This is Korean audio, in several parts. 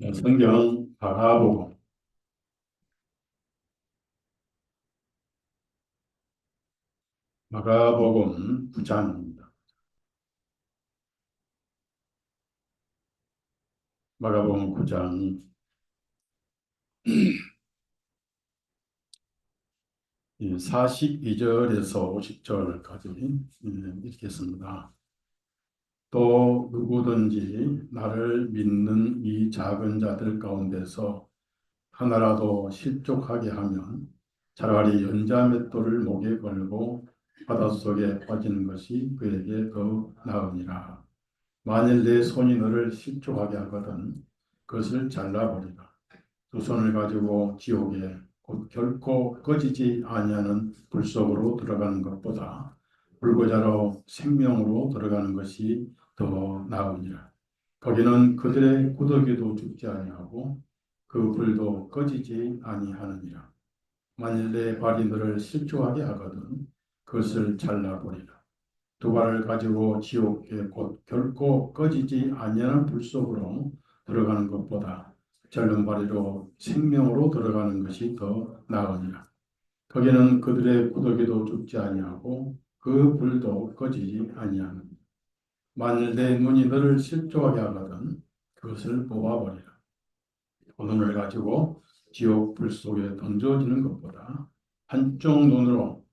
네, 성경 마가복음 9장입니다. 마가복음 9장 42절에서 50절까지 읽겠습니다. 또 누구든지 나를 믿는 이 작은 자들 가운데서 하나라도 실족하게 하면 차라리 연자맷돌을 목에 걸고 바닷속에 빠지는 것이 그에게 더 나으니라. 만일 내 손이 너를 실족하게 하거든 그것을 잘라버리라. 두 손을 가지고 지옥에 곧 결코 꺼지지 아니하는 불 속으로 들어가는 것보다 불구자로 생명으로 들어가는 것이 더 나으니라. 거기는 그들의 구더기도 죽지 아니하고 그 불도 꺼지지 아니하느니라. 만일 내 발이 너를 실족하게 하거든 그것을 잘라버리라. 두 발을 가지고 지옥에 곧 결코 꺼지지 아니하는 불 속으로 들어가는 것보다 젊은 발이로 생명으로 들어가는 것이 더 나으니라. 거기는 그들의 구더기도 죽지 아니하고 그 불도 꺼지지 아니하는. 만일 내 눈이 너를 실족하게 하거든 그것을 뽑아버리라. 그 눈을 가지고 지옥 불 속에 던져지는 것보다 한쪽 눈으로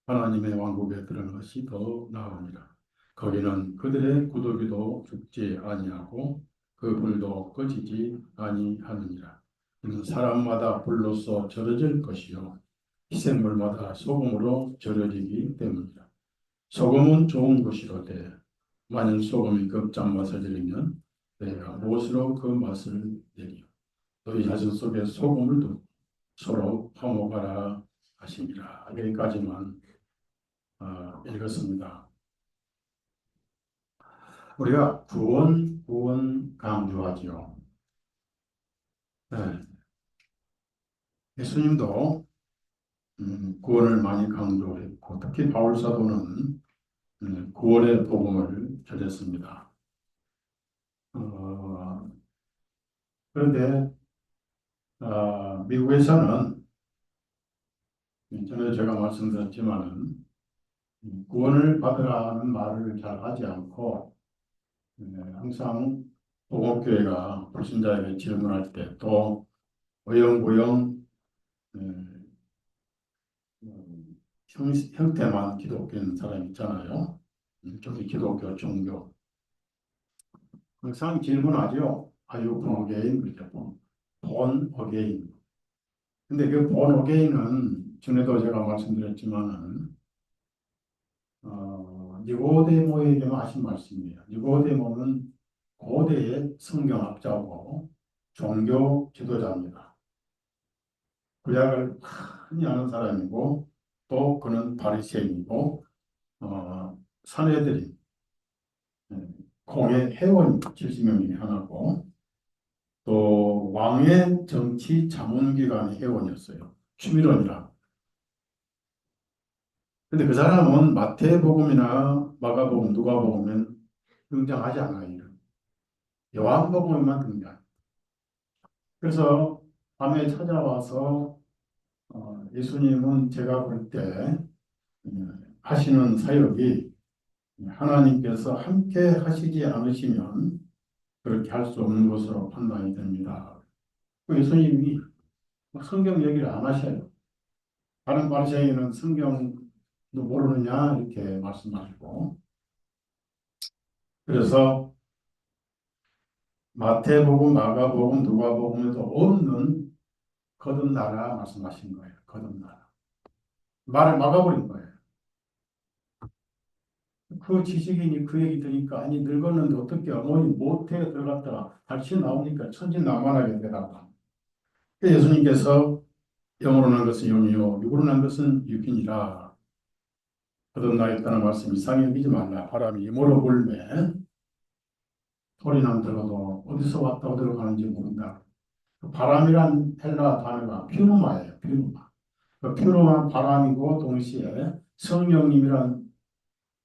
하나님의 왕국에 들어가는 것이 더 나으니라. 거기는 그들의 구더기도 죽지 아니하고 그 불도 꺼지지 아니하느니라. 이는 사람마다 불로서 절여질 것이요 희생물마다 소금으로 절여지기 때문이라. 소금은 좋은 것이로되 만일 소금이 급장 맛을 들이면 내가 무엇으로 그 맛을 내리요. 너희 자신 속에 소금을 두고 서로 화목하라 하시니라. 여기까지만 읽었습니다. 우리가 구원 강조하지요. 네. 예수님도 구원을 많이 강조했고 특히 바울 사도는 구원의 복음을 전했습니다. 어, 그런데 미국에서는 전에 제가 말씀드렸지만은 구원을 받으라는 말을 잘 하지 않고 항상 복음교회가 불신자에게 질문할 때 또 어영부영 형태만 기독교인 사람 있잖아요. 저기 기독교 종교. 항상 질문하죠. Are you born again? 그렇죠. born again. 근데 그 born again은 전에도 제가 말씀드렸지만은 니고데모에게만 하신 말씀이에요. 니고데모는 고대의 성경학자고 종교 지도자입니다. 구약을 많이 아는 사람이고 또 그는 바리새인이고 사내들이 공의 회원 70명 중에 하나고 또 왕의 정치 자문기관의 회원이었어요. 추미론이라. 근데 그 사람은 마태복음이나 마가복음, 누가복음엔 등장하지 않아요. 요한복음에만 등장. 그래서 밤에 찾아와서 예수님은 제가 볼 때 하시는 사역이 하나님께서 함께 하시지 않으시면 그렇게 할 수 없는 것으로 판단이 됩니다. 예수님이 성경 얘기를 안 하셔요. 다른 바리새인은 성경도 모르느냐 이렇게 말씀하시고 그래서 마태복음, 마가복음, 누가복음에도 없는 거듭나라 말씀하신 거예요. 거듭나라. 말을 막아버린 거예요. 그 지식인이 그 얘기 들으니까 아니 늙었는데 어떻게 어머니 모태에 들어갔다가 다시 나오니까 천진난만하게 되다가 예수님께서 영으로 난 것은 영이요 육으로 난 것은 육이니라. 거듭나겠다는 말씀 이상히 여기지 말라. 바람이 이모로 불매 소리만 들어도 어디서 왔다고 들어가는지 모른다. 그 바람이란 헬라 단어가 퓨누마예요. 퓨누마. 그 퓨누마 바람이고 동시에 성령님이란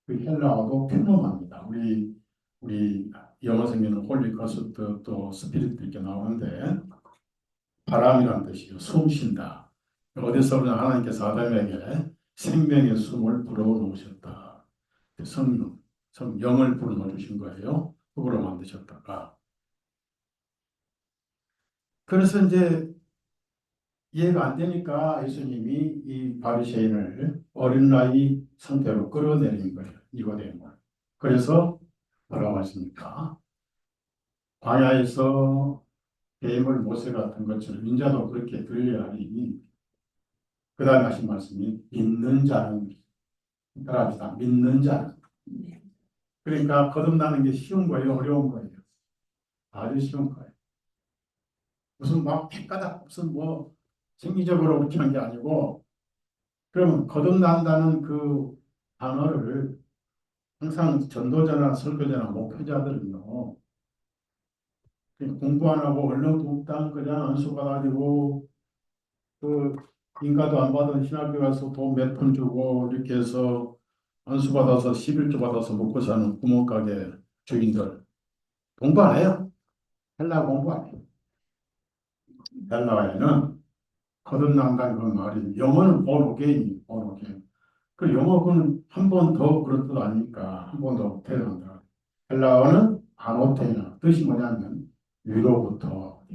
그 헬라어도 퓨누마입니다. 우리 영어 성경은 홀리 거스트 또 스피릿 이렇게 나오는데 바람이란 뜻이요. 숨 쉰다. 어디서나 하나님께서 아담에게 생명의 숨을 불어넣으셨다. 성령, 영을 불어넣어 주신 거예요. 흙으로 만드셨다가. 그래서 이제 이해가 안 되니까 예수님이 이 바리새인을 어린 나이 상태로 끌어내린 거예요. 니고데모를. 그래서 뭐라고 하십니까? 광야에서 뱀을 모세 같은 것처럼 인자도 그렇게 들려야 하니 그 다음에 하신 말씀이 믿는 자는 따라합시다. 믿는 자는. 그러니까 거듭나는 게 쉬운 거예요? 어려운 거예요? 아주 쉬운 거예요. 무슨 막 핏가닥 무슨 뭐 생리적으로 그렇게 하는 게 아니고 그러면 거듭난다는 그 단어를 항상 전도자나 설교자나 목회자들은요 공부 안 하고 얼렁뚱땅 그냥 안수 받아가지고 그 인가도 안 받은 신학교 가서 돈 몇 푼 주고 이렇게 해서 안수 받아서 11조 받아서 먹고 사는 구멍가게 주인들 공부 안 해요. 헬라 공부 안 해요. 헬라어에는 거듭난다는 그 말이 영어는 born again. 그 영어는 한 번 더 그런 뜻 아니니까 한 번 더 태어난다. 헬라어는 아노테나 뜻이 뭐냐면 위로부터.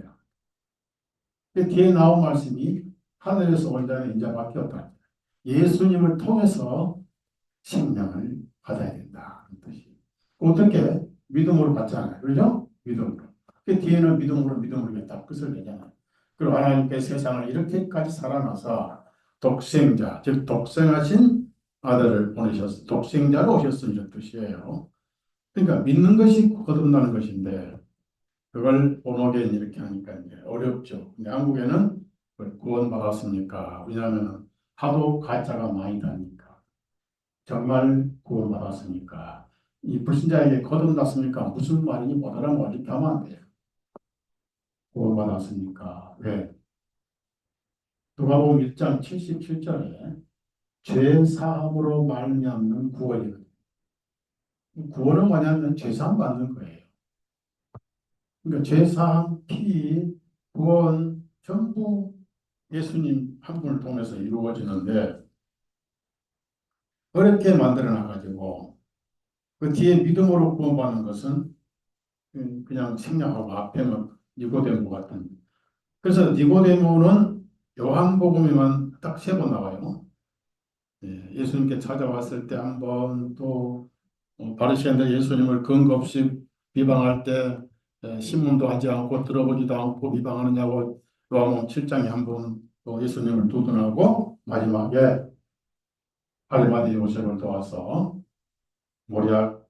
그 뒤에 나온 말씀이 하늘에서 온 자는 이제 바뀌었다. 예수님을 통해서 생명을 받아야 된다. 뜻이. 어떻게? 믿음으로 받잖아요. 그렇죠? 믿음으로. 그 뒤에는 믿음으로 딱 끝을 내잖아요. 그리고 하나님께서 세상을 이렇게까지 살아나서 독생자, 즉 독생하신 아들을 보내셔서 독생자로 오셨으는 뜻이에요. 그러니까 믿는 것이 거듭나는 것인데 그걸 본어겐 이렇게 하니까 이제 어렵죠. 근데 한국에는 그걸 구원받았습니까? 왜냐하면 하도 가짜가 많이 다니까. 정말 구원받았습니까? 이 불신자에게 거듭났습니까? 무슨 말인지 못 알아보고 이렇게 하면 안 돼요. 구원받았습니까? 왜? 누가복음 1장 77절에 죄 사함으로 말미암는 구원이거든요. 구원은 뭐냐면 죄 사함 받는 거예요. 그러니까 죄 사함, 피, 구원 전부 예수님 한 분을 통해서 이루어지는데 어렵게 만들어 놔가지고 그 뒤에 믿음으로 구원받는 것은 그냥 생략하고 앞에만 니고데모 같은. 그래서 니고데모는 요한복음에만 딱 세 번 나와요. 예수님께 찾아왔을 때 한 번, 또 바리새인들 예수님을 근거 없이 비방할 때 신문도 하지 않고 들어보지도 않고 비방하느냐고 요한복음 7장에 한 번 또 예수님을 두둔하고 마지막에 아르마디 요셉을 도와서 모략,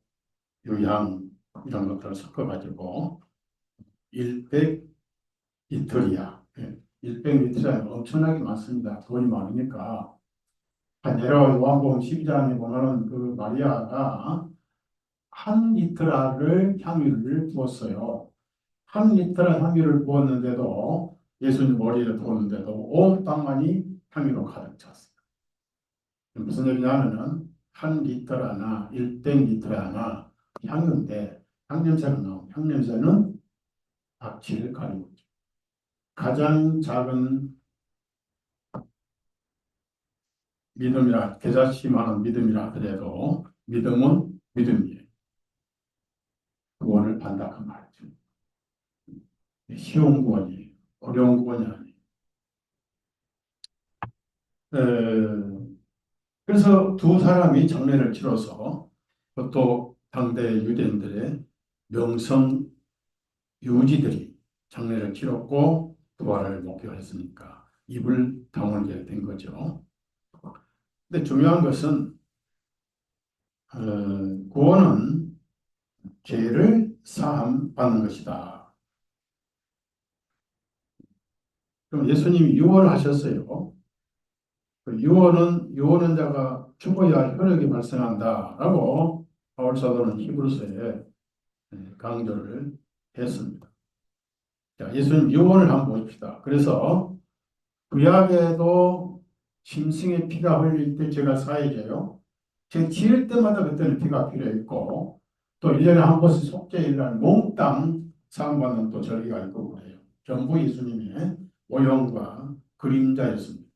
유향 이런 것들을 섞어가지고 일백 이틀이야. 일백 이틀은 엄청나게 많습니다. 돈이 많으니까. 내려 요한복음 12장에 보면은 그 마리아가 한 리터를 향유를 부었어요. 한 리터의 향유를 부었는데도 예수님 머리에 부었는데도 온 땅만이 향유로 가득 찼어요. 무슨 얘기냐면은 한 리터 하나, 100리터 하나 향유인데 향냄새가 나오고 향냄새는 악취를 가리고 있죠. 가장 작은 믿음이라 겨자씨만한 믿음이라 하더라도 믿음은 믿음이에요. 구원을 받는다 그 말이죠. 쉬운 구원이 어려운 구원이 아니에요. 그래서 두 사람이 장례를 치러서 또 당대 유대인들의 명성 유지들이 장례를 치렀고 부활을 목격했으니까 입을 다물게 된 거죠. 근데 중요한 것은 구원은 죄를 사함 받는 것이다. 그럼 예수님이 유언하셨어요. 그 유언은 자가 죽어야 혈육이 발생한다라고 바울 사도는 히브리서에 강조를 했습니다. 자, 예수님 유언을 한번 보십시다. 그래서 구약에도 짐승의 피가 흘릴 때 제가 사해져요. 제 지을 때마다 그때는 피가 필요했고 또 1년에 한 번씩 속죄일날 몽땅 사함받는 또 절기가 있고 그래요. 전부 예수님의 오형과 그림자였습니다.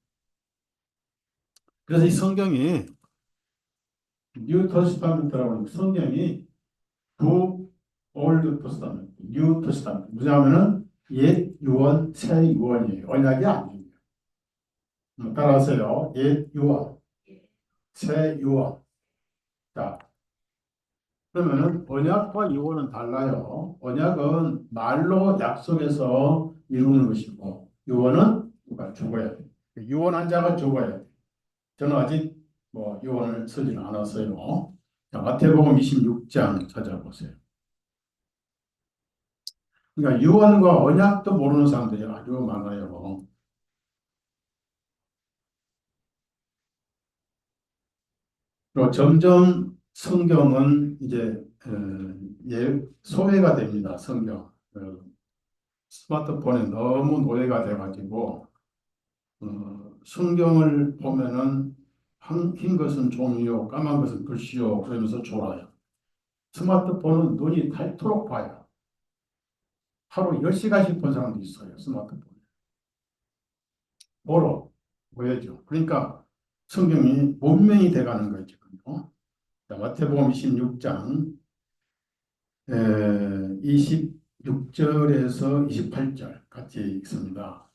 그래서 이 성경이 뉴 터스타멘트라고 하는 성경이 부 올드 터스타멘트, 뉴 터스타멘트. 뭐냐면은 옛 유언, 새 유언이에요. 언약이 아니에요. 따라하세요. 옛 유언, 새 유언. 자, 그러면은 언약과 유언은 달라요. 언약은 말로 약속해서 이루는 것이고 유언은 누가 죽어야 돼. 유언한 자가 죽어야 돼. 저는 아직 뭐 유언을 쓰지는 않았어요. 자, 마태복음 26장 찾아보세요. 그러니까 유언과 언약도 모르는 사람들이 아주 많아요. 그리고 점점 성경은 이제 소외가 됩니다. 성경. 스마트폰에 너무 노예가 돼가지고 성경을 보면은 흰 것은 종이요, 까만 것은 글씨요 그러면서 졸아요. 스마트폰은 눈이 닳도록 봐요. 하루 10시간씩 본 사람도 있어요. 스마트폰. 보러 보여죠. 그러니까 성경이 문명이 돼가는 거죠. 자, 마태복음 26장 26절에서 28절 같이 읽습니다.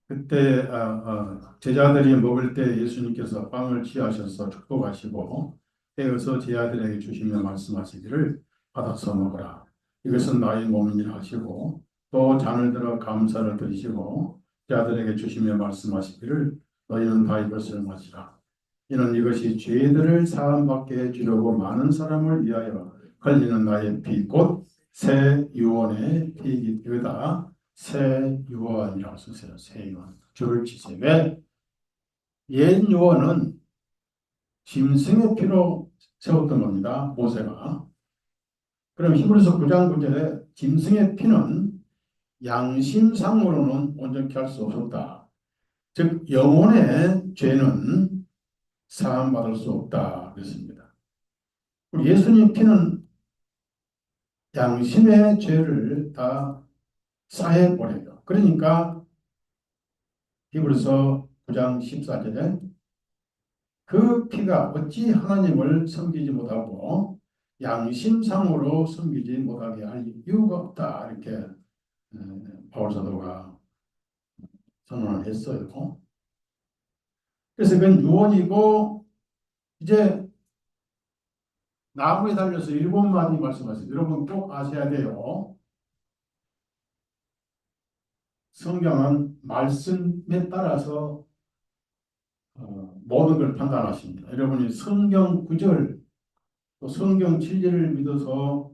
그때 제자들이 먹을 때 예수님께서 빵을 취하셔서 축복하시고 떼어서 제자들에게 주시며 말씀하시기를 받아서 먹으라. 이것은 나의 몸이니라 하시고 또 잔을 들어 감사를 드리시고 제자들에게 주시며 말씀하시기를 너희는 다 이것을 마시라. 이는 이것이 죄들을 사함받게 해주려고 많은 사람을 위하여 흘리는 나의 피 곧 새 유언의 피이기다. 새 유언이라고 쓰세요. 새 유언. 줄을 치세요. 왜? 옛 유언은 짐승의 피로 세웠던 겁니다. 모세가. 그럼 히브리서 9장 9절에 짐승의 피는 양심상으로는 온전케 할 수 없었다. 즉 영혼의 죄는 사함받을 수 없다. 그랬습니다. 예수님 피는 양심의 죄를 다 사해버려요. 그러니까 히브리서 9장 14절에 그 피가 어찌 하나님을 섬기지 못하고 양심상으로 섬기지 못하게 할 이유가 없다. 이렇게 바울 사도가 선언을 했어요. 그래서 그건 유언이고 이제 나무에 달려서 7마디 말씀하세요. 여러분 꼭 아셔야 돼요. 성경은 말씀에 따라서 모든 걸 판단하십니다. 여러분이 성경 구절 또 성경 진리를 믿어서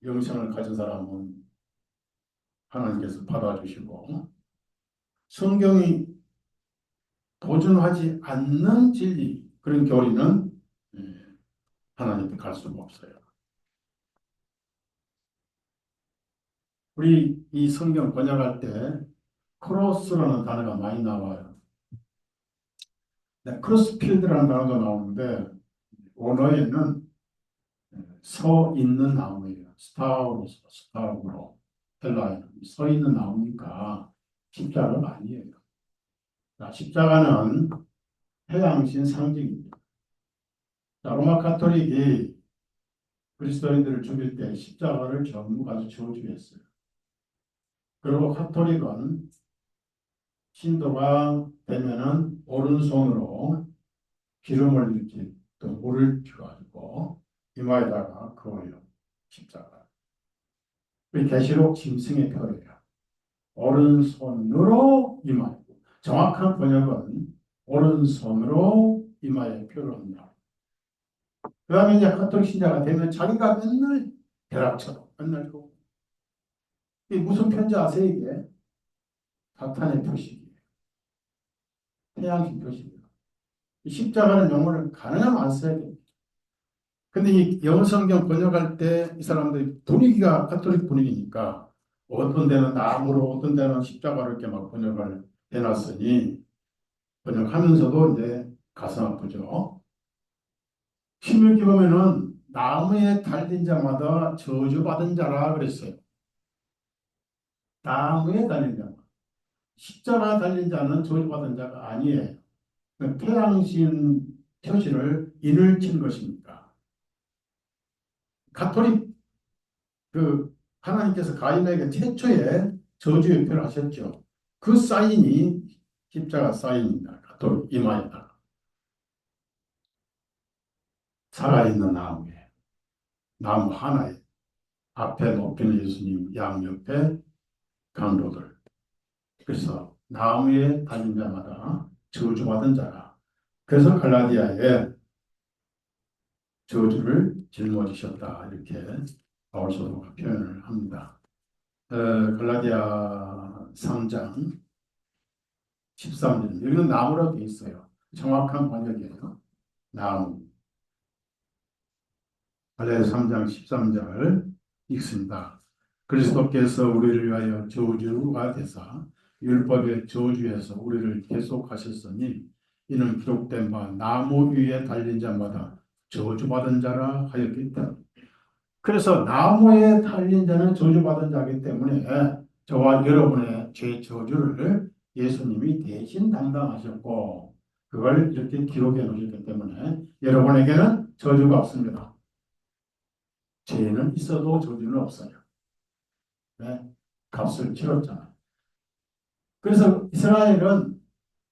영생을 가진 사람은 하나님께서 받아주시고 성경이 도전하지 않는 진리 그런 교리는 하나님께 갈 수가 없어요. 우리 이 성경 번역할 때 크로스라는 단어가 많이 나와요. 네, 크로스필드라는 단어가 나오는데 원어에는 서 있는 나무예요. 스타우로 헬라어는 서 있는 나무니까 십자가가 아니에요. 자, 십자가는 해양신 상징입니다. 자, 로마 카톨릭이 그리스도인들을 죽일 때 십자가를 전부 가지고 죽였어요. 그리고 카톨릭은 신도가 되면은 오른손으로 기름을 이렇게 또 물을 쥐가지고 이마에다가 그어요. 십자가. 우리 계시록 짐승의 표예요. 오른손으로 이마에. 정확한 번역은 오른손으로 이마에 표를 합니다. 그 다음에 이제 카톨릭 신자가 되면 자기가 맨날 벼락처럼 맨날 그 이게 무슨 편지 아세요 이게? 사탄의 표식이에요. 태양신 표식이에요. 십자가는 영어를 가능하면 안 써야 돼요. 근데 이 영어 성경 번역할 때 이 사람들이 분위기가 카톨릭 분위기니까 어떤 데는 나무로 어떤 데는 십자가로 이렇게 막 번역을 해놨으니 번역하면서도 이제 가슴 아프죠. 신명기 보면은 나무에 달린 자마다 저주받은 자라 그랬어요. 나무에 달린 자. 십자가 달린 자는 저주받은 자가 아니에요. 그 태양신 표시를 인을 친 것입니까? 가톨릭 하나님께서 가인에게 최초의 저주 예표를 하셨죠. 그 사인이 십자가 사인입니다. 가톨릭 이마에다가 살아있는 나무에 나무 하나에 앞에 높이는 예수님 양옆에 강도들. 그래서 나무에 달린 자마다 저주받은 자라. 그래서 갈라디아에 저주를 짊어지셨다 이렇게 바울 사도가 표현을 합니다. 갈라디아 3장 13절 여기는 나무라고 되어 있어요. 정확한 번역이에요. 나무. 갈라디아 3장 13절 읽습니다. 그리스도께서 우리를 위하여 저주가 되사 율법의 저주에서 우리를 계속하셨으니 이는 기록된 바 나무 위에 달린 자마다 저주받은 자라 하였기 때문에 그래서 나무에 달린 자는 저주받은 자이기 때문에 저와 여러분의 죄 저주를 예수님이 대신 담당하셨고 그걸 이렇게 기록해 놓으셨기 때문에 여러분에게는 저주가 없습니다. 죄는 있어도 저주는 없어요. 네? 값을 치렀잖아요. 그래서 이스라엘은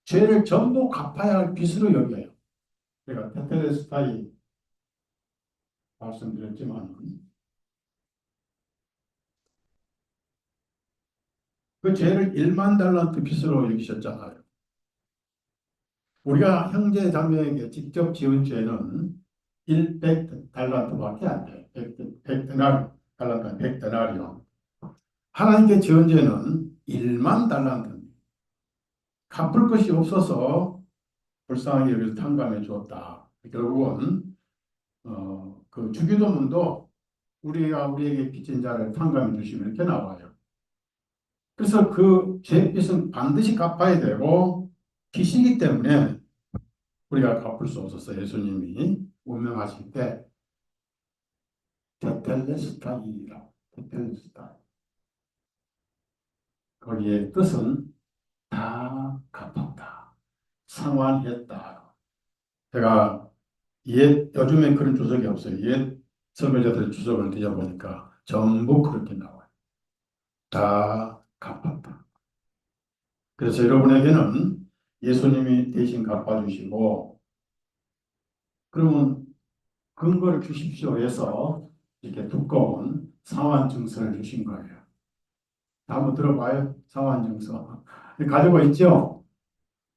죄를 전부 갚아야 할 빚으로 여겨요. 제가 테텔레스타이 말씀드렸지만 그 죄를 1만 달란트 빚으로 여기셨잖아요. 우리가 형제 자매에게 직접 지은 죄는 100달란트밖에 안 돼요. 100데나리, 달란트 100데나리요. 하나님께 지은 죄는 1만 달란트입니다. 갚을 것이 없어서 불쌍하게 여기서 탕감해 주었다. 결국은 그 주기도문도 우리가 우리에게 빚진 자를 탕감해 주시면 이렇게 나와요. 그래서 그 죄빚은 반드시 갚아야 되고 빚이기 때문에 우리가 갚을 수 없었어요. 예수님이 운명하실 때 테텔레스타이라 테텔레스타이 거기에 뜻은 다 갚았다. 상환했다. 제가 요즘에 그런 주석이 없어요. 옛 설교자들의 주석을 뒤져보니까 전부 그렇게 나와요. 다 갚았다. 그래서 여러분에게는 예수님이 대신 갚아주시고 그러면 근거를 주십시오 해서 이렇게 두꺼운 상환 증서를 주신 거예요. 한번 들어봐요. 상환 증서. 가지고 있죠?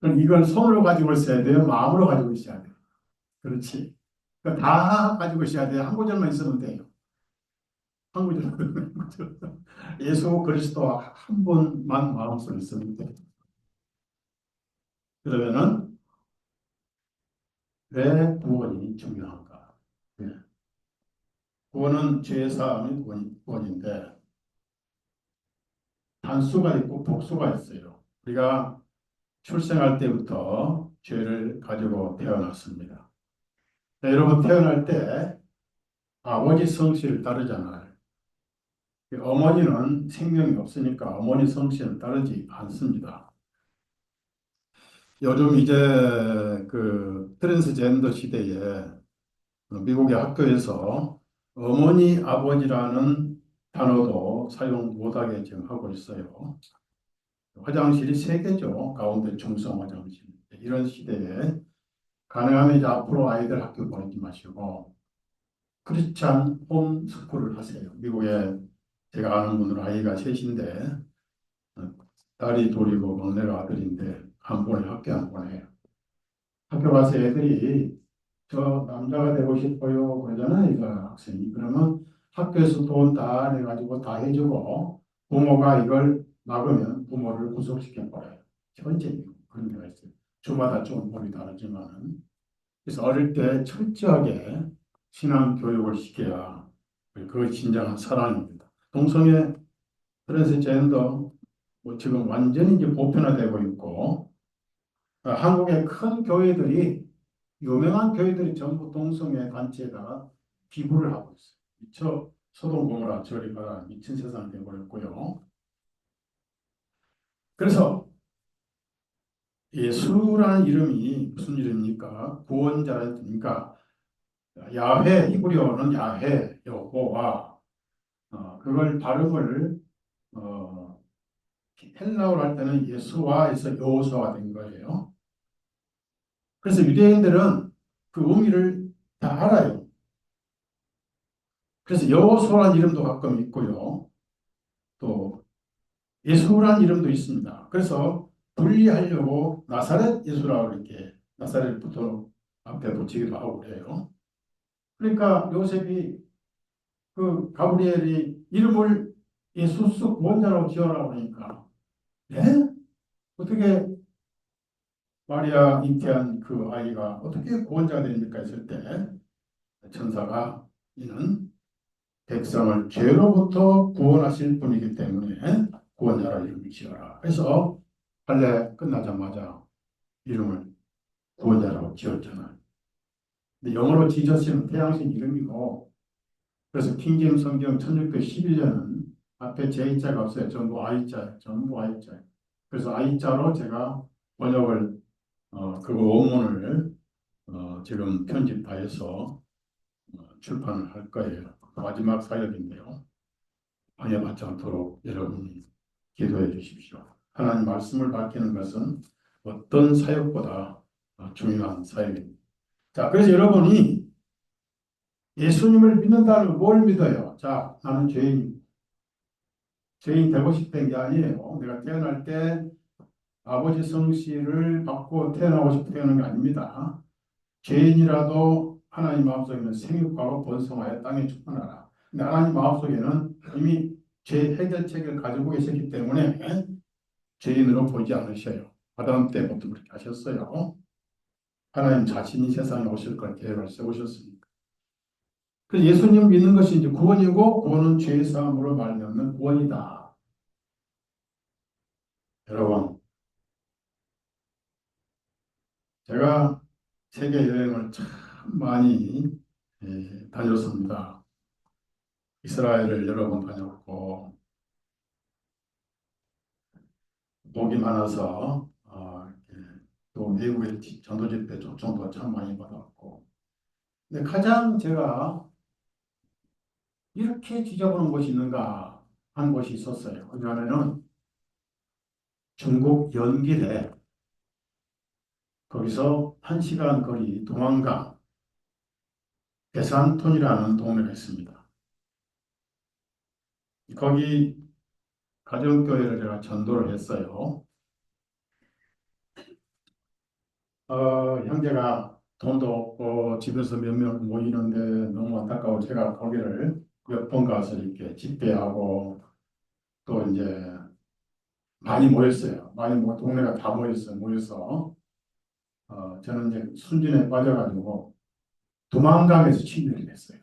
그럼 이걸 손으로 가지고 있어야 돼요? 마음으로 가지고 있어야 돼요? 그렇지. 그러니까 다 가지고 있어야 돼요. 한 구절만 있으면 돼요. 한 구절. 예수 그리스도와 한 분만 마음속에 있으면 돼요. 그러면은 왜 구원이 중요한가? 예. 구원은 죄사함이 구원인데 단수가 있고 복수가 있어요. 우리가 출생할 때부터 죄를 가지고 태어났습니다. 네, 여러분 태어날 때 아버지 성씨를 따르잖아요. 어머니는 생명이 없으니까 어머니 성씨는 따르지 않습니다. 요즘 이제 그 트랜스젠더 시대에 미국의 학교에서 어머니, 아버지라는 단어도 사용 못하게 지금 하고 있어요. 화장실이 세 개죠. 가운데 중성 화장실. 이런 시대에 가능하면 이제 앞으로 아이들 학교 보내지 마시고 크리스찬 홈스쿨을 하세요. 미국에 제가 아는 분은 아이가 셋인데 딸이 둘이고 막내가 아들인데 한 번에 학교 안 보내요. 학교 가서 애들이 저 남자가 되고 싶어요 그러잖아요. 이거 학생이. 그러면 학교에서 돈 다 내가지고 다 해주고 부모가 이걸 막으면 부모를 구속시켜 버려요. 현재 그런 데가 있어요. 주마다 좀 법이 다르지만은. 그래서 어릴 때 철저하게 신앙 교육을 시켜야 그 진정한 사랑입니다. 동성애 트랜스젠더 뭐 지금 완전히 이제 보편화되고 있고 한국의 큰 교회들이 유명한 교회들이 전부 동성애 단체에다가 기부를 하고 있어요. 미처 소돔 고모라 저리가 미친 세상이 되어버렸고요. 그래서 예수라는 이름이 무슨 이름입니까? 구원자라는 뜻입니까? 야훼, 히브리어는 야훼, 여호와. 그걸 발음을 어, 헬라어로 할 때는 예수와에서 여호수아가 된 거예요. 그래서 유대인들은 그 의미를 다 알아요. 그래서 여호수아라는 이름도 가끔 있고요. 또 예수라는 이름도 있습니다. 그래서 분리하려고 나사렛 예수라고 이렇게 나사렛부터 앞에 붙이기도 하고 그래요. 그러니까 요셉이 그 가브리엘이 이름을 예수스 구원자라고 지어라고 하니까 네? 어떻게 마리아 잉태한 그 아이가 어떻게 구원자가 됩니까 했을 때 천사가 이는 백성을 죄로부터 구원하실 분이기 때문에 구원자라 이름을 지어라. 그래서 할례 끝나자마자 이름을 구원자라고 지었잖아요. 근데 영어로 지저스는 태양신 이름이고 그래서 킹제임 성경 1611년은 앞에 J자가 없어요. 전부 I자, 전부 I자. 그래서 I자로 제가 번역을 그거 원문을 지금 편집하여서 출판을 할 거예요. 마지막 사역인데요. 방해받지 않도록 여러분이 기도해 주십시오. 하나님 말씀을 밝히는 것은 어떤 사역보다 중요한 사역입니다. 자, 그래서 여러분이 예수님을 믿는다는 뭘 믿어요? 자, 나는 죄인 되고 싶은 게 아니에요. 내가 태어날 때 아버지 성씨를 받고 태어나고 싶어 태어난 게 아닙니다. 죄인이라도 하나님 마음속에는 생육하고 번성하여 땅에 충만하라. 근데 하나님 마음속에는 이미 죄 해결책을 가지고 계셨기 때문에 죄인으로 보지 않으셔요. 아담 때부터 그렇게 하셨어요. 하나님 자신이 세상에 오실 걸 계획을 세우셨습니다. 그래서 예수님 믿는 것이 이제 구원이고 구원은 죄 사함으로 말미암는 구원이다. 여러분, 제가 세계 여행을 참 많이 다녔습니다. 이스라엘을 여러 번 다녔고 복이 많아서 또 미국의 전도 집회 초청도 참 많이 받았고 근데 가장 제가 이렇게 지저분한 곳이 있는가 한 곳이 있었어요. 왜냐하면은 중국 연길에 거기서 1시간 거리 도망강 대산톤이라는 동네가 있습니다. 거기 가정교회를 제가 전도를 했어요. 형제가 돈도 없고 집에서 몇 명 모이는데 너무 안타까워 제가 거기를 몇 번 가서 이렇게 집회하고 또 이제 많이 모였어요. 동네가 다 모였어요. 모여서 저는 이제 순진에 빠져가지고 두만강에서 침례를 했어요.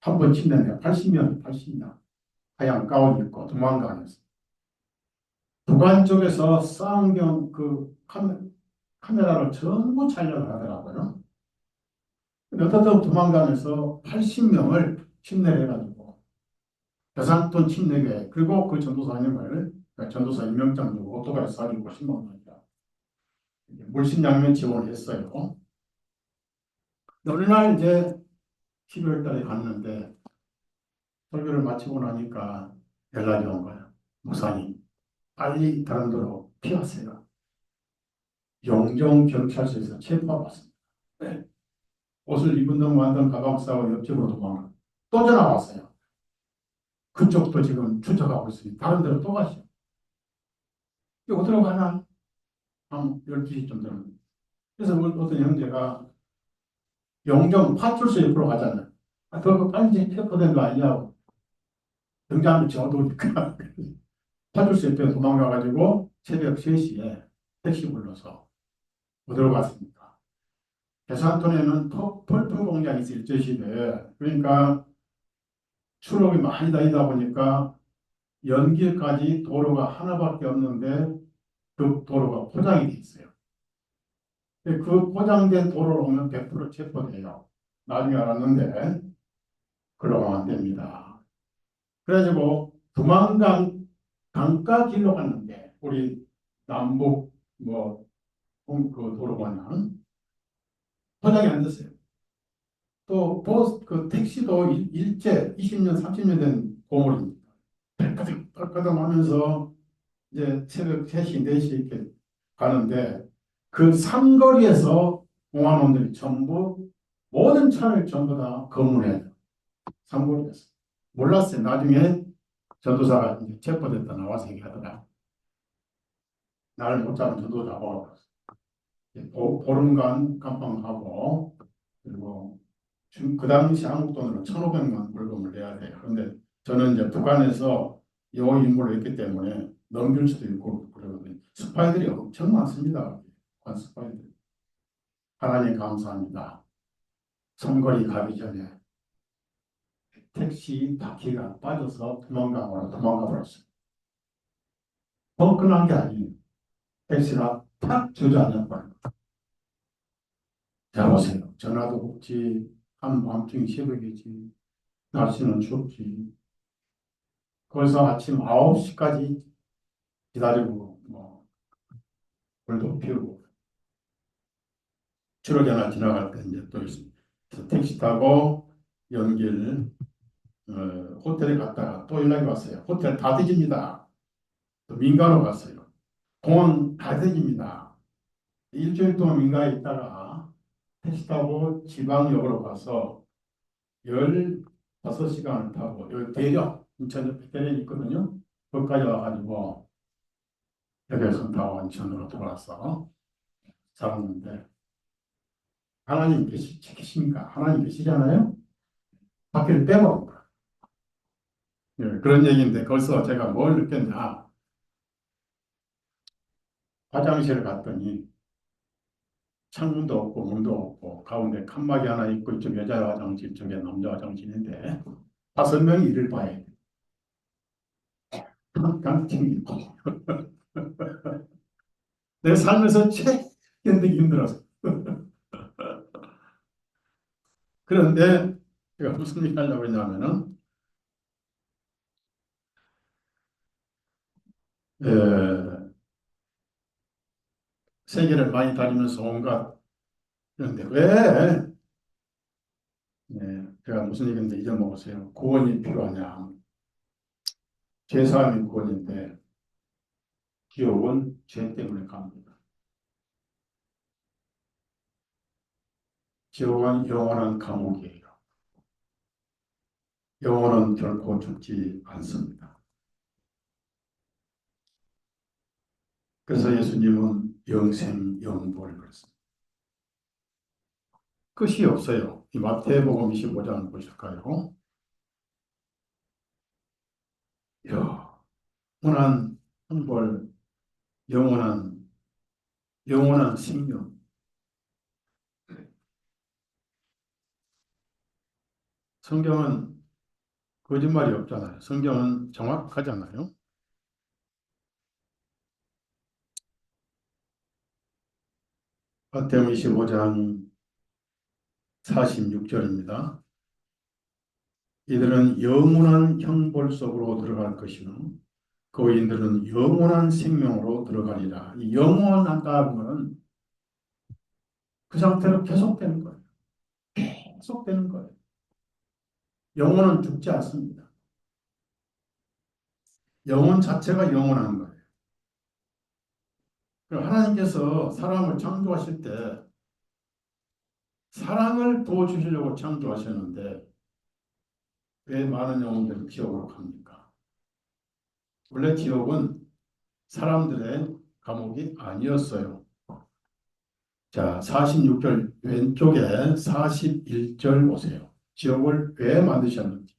한 번 침례는 내가 80년 하얀 가운 입고 두만강에서 북한 쪽에서 쌍경 카메라로 전부 촬영을 하더라고요. 근데 어떤 두만강에서 80명을 침례를 해가지고 대산돈 침례회 그리고 그 전도사님을 전도사 임명장 주고 오토바이 사주고 10만 원이다. 물신양면 지원을 했어요. 어느 날 이제 12월 달에 갔는데 설교를 마치고 나니까 연락이 온 거예요. 목사님, 빨리 다른 데로 피하세요. 영종경찰서에서 체포받았습니다. 네. 옷을 입은 놈 완전 가방 싸고 옆집으로 도망가. 또 전화 왔어요. 그쪽도 지금 추적하고 있으니 다른 데로 또 가시오. 어디로 가나? 한 12시쯤 되는. 그래서 어떤 형제가 영종 파출소 옆으로 가잖아요. 그거 빨리 체포된 거 아니냐고. 등장하면 저도니까. 파출소 옆에 도망가가지고 새벽 3시에 택시 불러서 어디로 갔습니까? 대산톤에는 펄프 공장이 있어요. 일제시대에. 그러니까 추록이 많이 다니다 보니까 연길까지 도로가 하나밖에 없는데 그 도로가 포장이 돼 있어요. 그 포장된 도로로 오면 100% 체포돼요. 나중에 알았는데 그러면 안 됩니다. 그래가지고 두만강 강가 길로 갔는데 우리 남북 그 도로관은 포장이 안 됐어요. 또 그 택시도 일제 20년, 30년 된 보물입니다. 빨까닥 하면서 이제 새벽 3시, 4시 이렇게 가는데 그 삼거리에서 공안원들이 전부 모든 차를 전부 다 검문해요. 삼거리에서. 몰랐어요. 나중에 전도사가 이제 체포됐다 나와서 얘기하더라. 나를 못 잡은 전도사 잡아버렸어. 보름간 감방하고 그리고 지금 그 당시 한국 돈으로 1,500만 벌금을 내야 돼요. 그런데 저는 이제 북한에서 요 임무를 했기 때문에 넘길 수도 있고 그러거든요. 스파이들이 엄청 많습니다. 북한 스파이들. 하나님 감사합니다. 선거리 가기 전에 택시 바퀴가 빠져서 도망가 버렸어요. 벙커난 게 아니에요. 택시가 탁 주저앉아버려요. 자, 보세요. 전화도 없지, 한밤중 새벽이지, 날씨는 춥지. 거기서 아침 9시까지 기다리고, 불도 피우고, 주로전화 지나갈 때 이제 또 있습니다. 그래서 택시 타고 연길, 어, 호텔에 갔다가 또 연락이 왔어요. 호텔 다 뒤집니다. 또 민가로 갔어요. 공항 다 뒤집니다. 일주일 동안 민가에 있다가 택시 타고 지방역으로 가서 15시간을 타고 여기 대려, 인천 대련이 있거든요. 거기까지 와가지고 여기서 타고 인천으로 돌아왔어. 살았는데 하나님 계십니까? 하나님 계시잖아요? 바퀴를 빼버린 거야. 예, 그런 얘기인데 거기서 제가 뭘 느꼈냐. 화장실을 갔더니 창문도 없고 문도 없고 가운데 칸막이 하나 있고 이쪽 여자 화장실, 이쪽에 남자 화장실인데 5명이 이를 봐야 돼. 깡통이 내 삶에서 최 견디기 힘들어서. 그런데 제가 무슨 얘기 하려고 했냐면은 에, 세계를 많이 다니면서 온갖 그런데 왜 제가 무슨 얘기인데 잊어먹었어요. 구원이 필요하냐. 죄사함이 구원인데 기업은 죄 때문에 갑니다. 지옥은 영원한 감옥이에요. 영혼은 결코 죽지 않습니다. 그래서 예수님은 영생, 영부를 그랬습니다. 끝이 없어요. 이 마태복음 25장을 보실까요? 영원한 형벌, 영원한, 영원한 생명. 성경은 거짓말이 없잖아요. 성경은 정확하잖아요. 마태복음 25장 46절입니다. 이들은 영원한 형벌 속으로 들어갈 것이요 거인들은 영원한 생명으로 들어가리라. 이 영원하다는 그 상태로 계속되는 거예요. 계속되는 거예요. 영혼은 죽지 않습니다. 영혼 자체가 영원한 거예요. 하나님께서 사람을 창조하실 때 사랑을 부어주시려고 창조하셨는데 왜 많은 영혼들이 지옥으로 갑니까? 원래 지옥은 사람들의 감옥이 아니었어요. 자, 46절 왼쪽에 41절 보세요. 지옥을 왜 만드셨는지.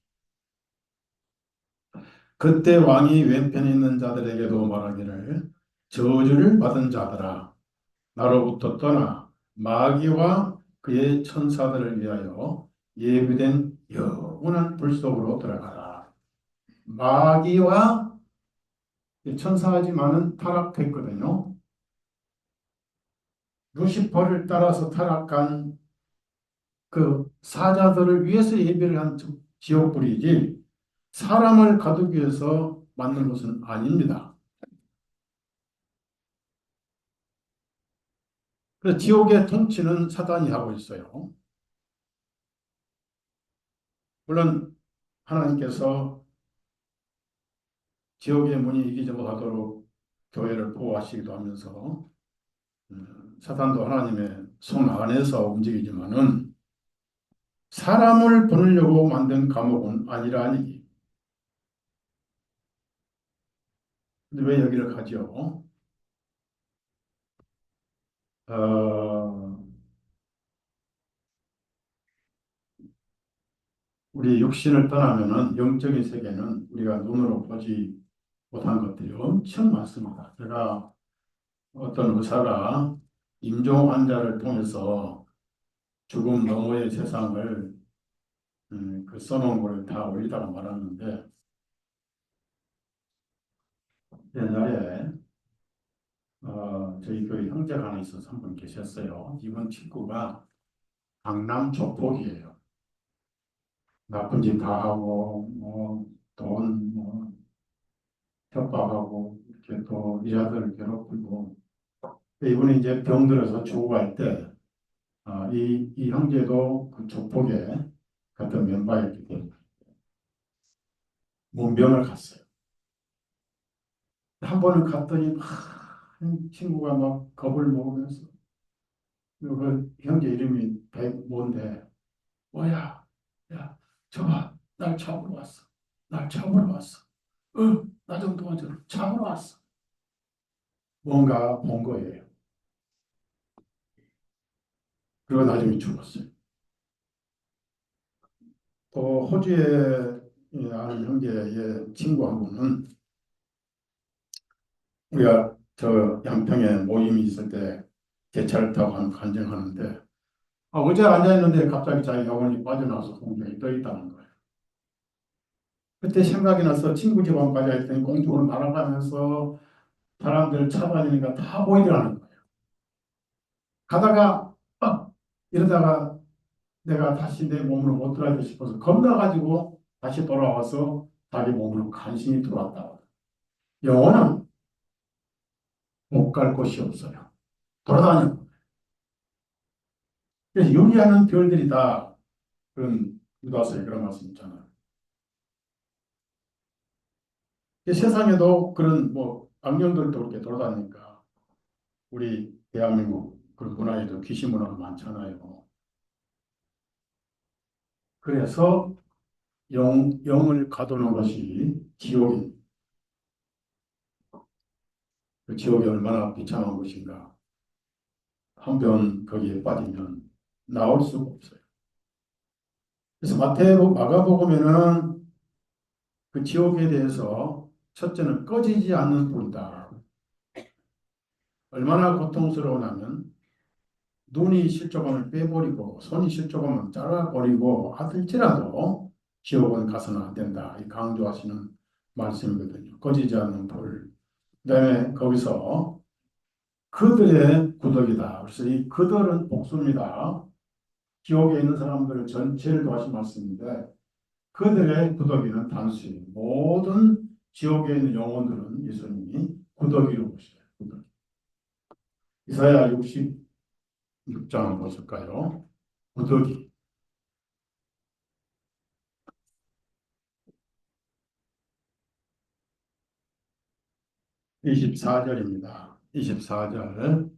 그때 왕이 왼편에 있는 자들에게도 말하기를 저주를 받은 자들아 나로부터 떠나 마귀와 그의 천사들을 위하여 예비된 영원한 불 속으로 들어가라. 마귀와 천사지만은 타락했거든요. 루시퍼를 따라서 타락한 그 사자들을 위해서 예배를 한 지옥불이지 사람을 가두기 위해서 만든 것은 아닙니다. 그래서 지옥의 통치는 사단이 하고 있어요. 물론 하나님께서 지옥의 문이 이기지 못하도록 교회를 보호하시기도 하면서 사단도 하나님의 손 안에서 움직이지만은 사람을 보내려고 만든 감옥은 아니라니. 근데 왜 여기를 가죠? 어, 우리 육신을 떠나면은 영적인 세계는 우리가 눈으로 보지 못한 것들이 엄청 많습니다. 제가 어떤 의사가 임종 환자를 통해서 죽음 너머의 세상을 그 써놓은 걸 다 올리다가 말았는데 옛날에 저희 교회 형제가 하나 있어서 한 분 계셨어요. 이분 친구가 강남 조폭이에요. 나쁜 짓 다 하고 돈 협박하고 이렇게 또 여자들을 괴롭히고 이분이 이제 병들어서 죽어갈 때 이 형제도 그 조폭의 같은 멤버였기 때문에 문병을 갔어요. 한 번은 갔더니 막 친구가 막 겁을 먹으면서 그 형제 이름이 뭔데 뭐야 야 저봐 날 잡으러 왔어 날 잡으러 왔어 나 좀 도와줘 잡으러 왔어 뭔가 본 거예요. 그리고 나중에 죽었어요. 또 호주에 아는 형제의 친구 한 분은 우리가 저 양평에 모임이 있을 때 개차를 타고 간증하는데 어제 앉아있는데 갑자기 자기 영혼이 빠져나와서 공중에 떠 있다는 거예요. 그때 생각이 나서 친구 집 앞까지 했더니 공중으로 날아가면서 사람들 찾아다니니까 다 보이더라는 거예요. 가다가 이러다가 내가 다시 내 몸으로 못 들어가고 싶어서 겁나가지고 다시 돌아와서 자기 몸으로 간신히 들어왔다. 영혼은 못 갈 곳이 없어요. 돌아다녀. 그래서 유리하는 별들이 다 그런 유다서에 그런 말씀 있잖아요. 세상에도 그런 뭐 악령들도 그렇게 돌아다니니까 우리 대한민국 그런 문화에도 귀신 문화가 많잖아요. 그래서 영을 가두는 것이 지옥인 그 지옥이 얼마나 비참한 것인가. 한 번 거기에 빠지면 나올 수가 없어요. 그래서 마가복음에는 그 지옥에 대해서 첫째는 꺼지지 않는 불이다. 얼마나 고통스러우냐면 눈이 실족하면 빼버리고 손이 실족하면 잘라버리고 하들지라도 지옥은 가서는 안 된다. 이 강조하시는 말씀이거든요. 꺼지지 않는 불. 그다음에 거기서 그들의 구덕이다. 그래서 이 그들은 복수입니다. 지옥에 있는 사람들 전체를 도하신 말씀인데 그들의 구더기는 단수예요. 모든 지옥에 있는 영혼들은 예수님이 구더기로 보셔요. 구더기. 이사야 66장을 보실까요? 구더기. 24절입니다. 24절.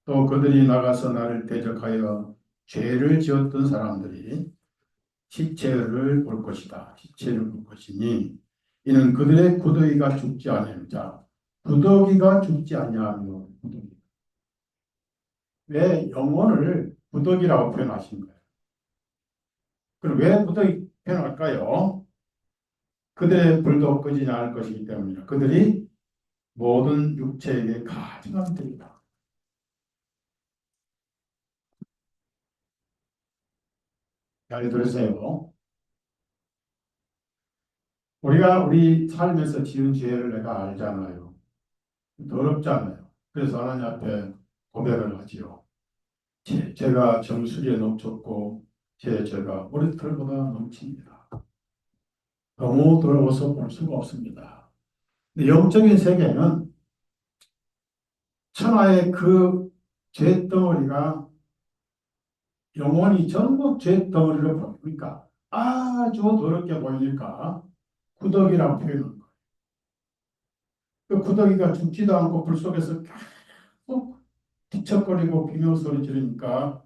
또 그들이 나가서 나를 대적하여 죄를 지었던 사람들이 시체를 볼 것이다. 시체를 볼 것이니 이는 그들의 구더기가 죽지 아니하는 자. 구더기가 죽지 아니하며 구더기. 왜 영혼을 구더기라고 표현하신 거예요? 그럼 왜 구더기 표현할까요? 그들의 불도 끄지지 않을 것이기 때문이다. 그들이 모든 육체에게 가증한 들이다. 잘 들으세요. 우리가 우리 삶에서 지은 죄를 내가 알잖아요. 더럽잖아요. 그래서 하나님 앞에 고백을 하지요. 제 죄가 정수리에 넘쳤고 제 죄가 머리털보다 넘칩니다. 너무 더러워서 볼 수가 없습니다. 근데 영적인 세계는 천하의 그 죄덩어리가 영원히 전부 죄덩어리로 보이니까 아주 더럽게 보이니까 구더기라고 표현한 거예요. 그 구더기가 죽지도 않고 불 속에서 계속 뒤척거리고 비명소리 지르니까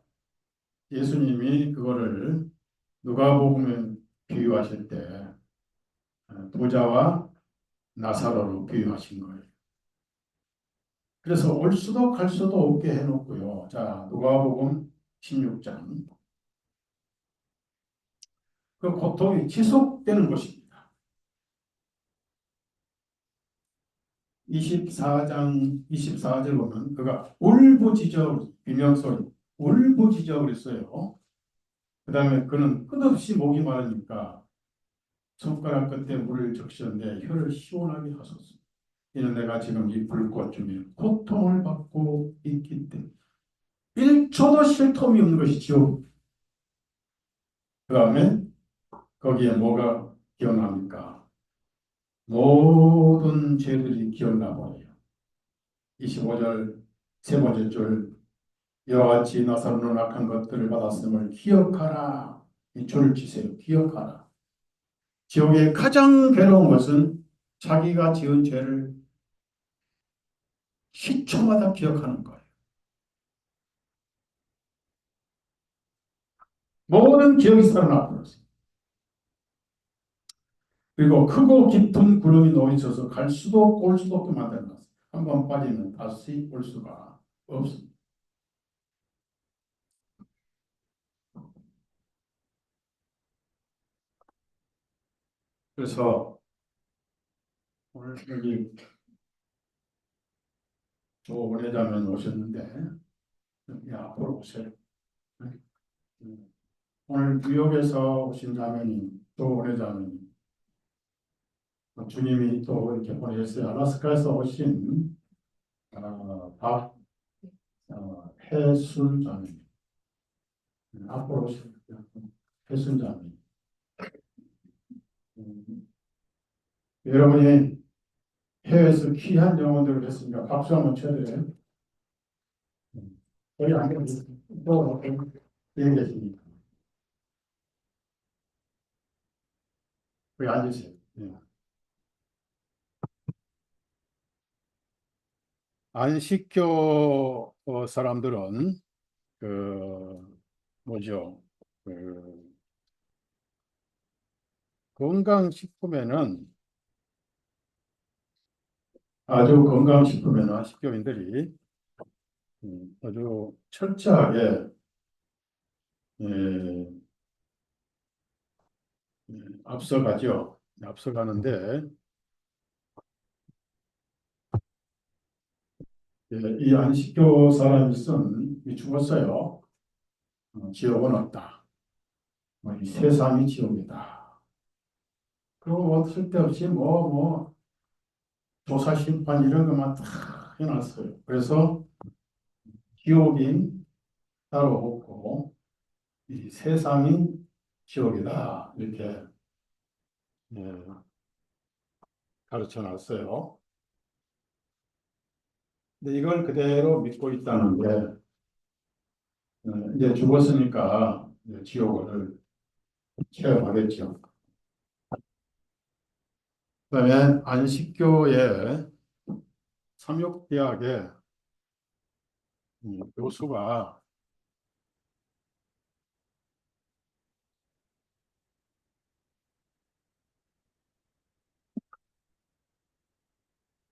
예수님이 그거를 누가복음에 비유하실 때 부자와 나사로로 비유하신 거예요. 그래서 올 수도 갈 수도 없게 해놓고요. 자, 누가복음 16장. 그 고통이 지속되는 것입니다. 24장 24절 보면 그가 울부짖어 비명소리 울부짖어 그랬어요. 그 다음에 그는 끝없이 목이 마르니까 손가락 끝에 물을 적셨는데 혀를 시원하게 하소서. 이는 내가 지금 이 불꽃 중에 고통을 받고 있기 때문에 1초도 쉴 틈이 없는 것이 지옥. 그 다음에 거기에 뭐가 기억납니까? 모든 죄들이 기억나버려요. 25절 세 번째 줄 이와 같이 나사로는 악한 것들을 받았음을 기억하라. 이 줄을 치세요. 기억하라. 지옥의 가장 괴로운 것은 자기가 지은 죄를 시초마다 기억하는 거예요. 모든 기억이 살아나버렸어요. 그리고 크고 깊은 구름이 놓여져서 갈 수도 없고 올 수도 없게 만들어놨어요. 한번 빠지면 다시 올 수가 없습니다. 그래서 오늘 여기 조 원회장님 오셨는데 여기 앞으로 오세요. 오늘 뉴욕에서 오신 자매님, 조 원회장님, 주님이 또 이렇게 보내셨어요. 알라스카에서 오신 해순 자매님, 앞으로 오세요. 해순 자매님. 여러분이 해외에서 귀한 영혼들을 했으니까 박수 한번 쳐드려요. 여기 안 계세요. 또 여기 계십니까? 여기 앉으세요. 예. 안식교 사람들은 그 뭐죠? 그 건강식품에는 아주 건강식품에는 안식교인들이 아주 철저하게 예, 앞서가죠. 앞서가는데 이 안식교 사람이 죽었어요. 지옥은 없다. 이 세상이 지옥이다. 그리고 쓸데없이 조사 심판 이런 것만 다 해놨어요. 그래서 지옥이 따로 없고 이 세상이 지옥이다 이렇게 예, 가르쳐 놨어요. 근데 이걸 그대로 믿고 있다는 게 이제 죽었으니까 이제 지옥을 체험하겠죠. 그다음에 안식교의 삼육대학의 교수가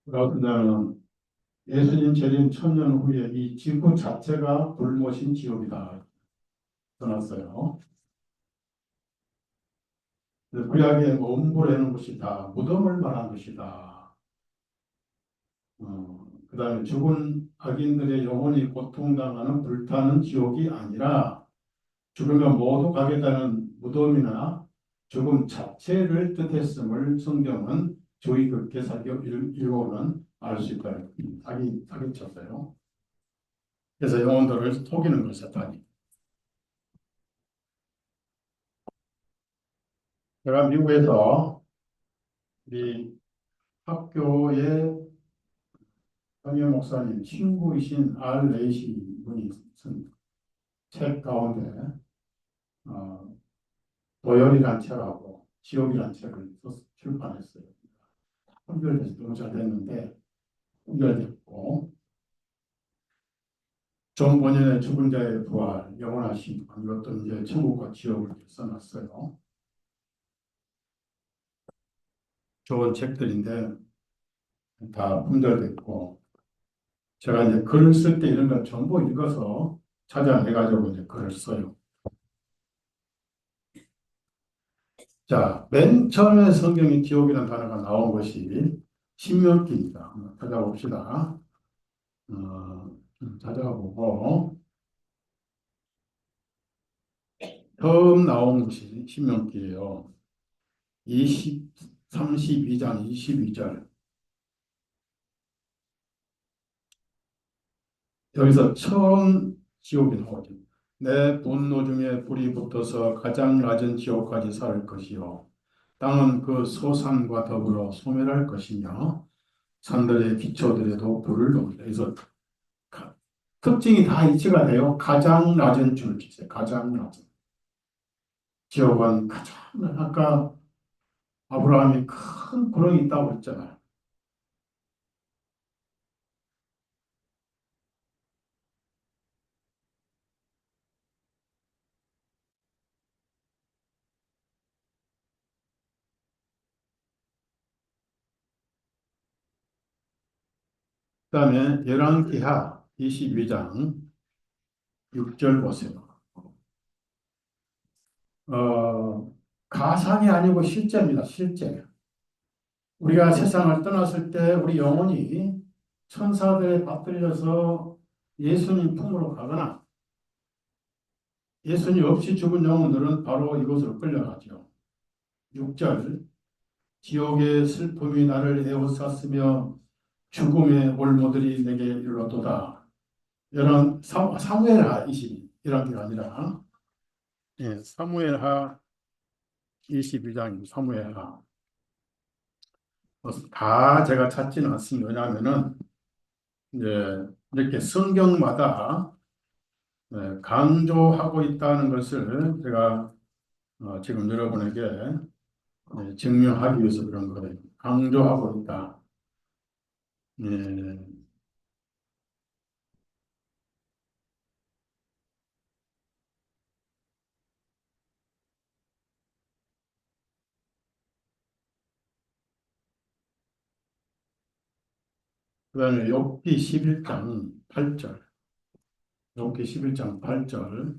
어떤 자는 예수님 재림 1000년 후에 이 지구 자체가 불모신 지옥이다 써놨어요. 구약의 음부라는 것이 다 무덤을 말한 것이다. 그다음에 죽은 악인들의 영혼이 고통당하는 불타는 지옥이 아니라 죽으면 모두 가게 되는 무덤이나 죽음 자체를 뜻했음을 성경은 조이 그렇게 읽어보면 알 수 있다. 사기 쳤어요. 그래서 영혼들을 속이는 거예요, 사탄이. 제가 미국에서 우리 학교의 담임 목사님 친구이신 알 레이시 분이 쓴 책 가운데 어, 도열이란 책하고 지옥이란 책을 출판했어요. 판결돼서 너무 잘 됐는데 판결됐고 존 본연의 죽은 자의 부활, 영원하신 분, 이것도 이제 천국과 지옥을 써놨어요. 좋은 책들인데 다 품절됐고 제가 이제 글을 쓸 때 이런 걸 전부 읽어서 찾아내가지고 이제 글을 써요. 자, 맨 처음에 성경에 지옥이라는 단어가 나온 것이 신명기입니다. 한번 찾아봅시다. 좀 찾아보고 처음 나온 것이 신명기예요. 32장 22절. 여기서 처음 지옥이 나오죠. 내 분노 중에 불이 붙어서 가장 낮은 지옥까지 살 것이요. 땅은 그 소산과 더불어 소멸할 것이며 산들의 기초들에도 불을 놓으리라. 그래서 특징이 다 일치가 돼요. 가장 낮은 줄을 치세요. 가장 낮은. 지옥은 가장 아까 아브라함이 큰 구렁이 있다고 했잖아요. 그다음에 열왕기하 22장 6절 보세요. 가상이 아니고 실제입니다. 실제. 우리가 세상을 떠났을 때 우리 영혼이 천사들에 받들려서 예수님 품으로 가거나 예수님 없이 죽은 영혼들은 바로 이곳으로 끌려가죠. 6절 지옥의 슬픔이 나를 에워쌌으며 죽음의 올무들이 내게 이르렀도다. 이런 사무엘하 이런 게 아니라 예, 사무엘하 22장 사무엘하 다 제가 찾지는 않습니다. 왜냐하면은 이제 이렇게 성경마다 강조하고 있다는 것을 제가 지금 여러분에게 증명하기 위해서 그런 거예요. 강조하고 있다. 예, 그다음에 욥기 11장 8절. 욥기 11장 8절.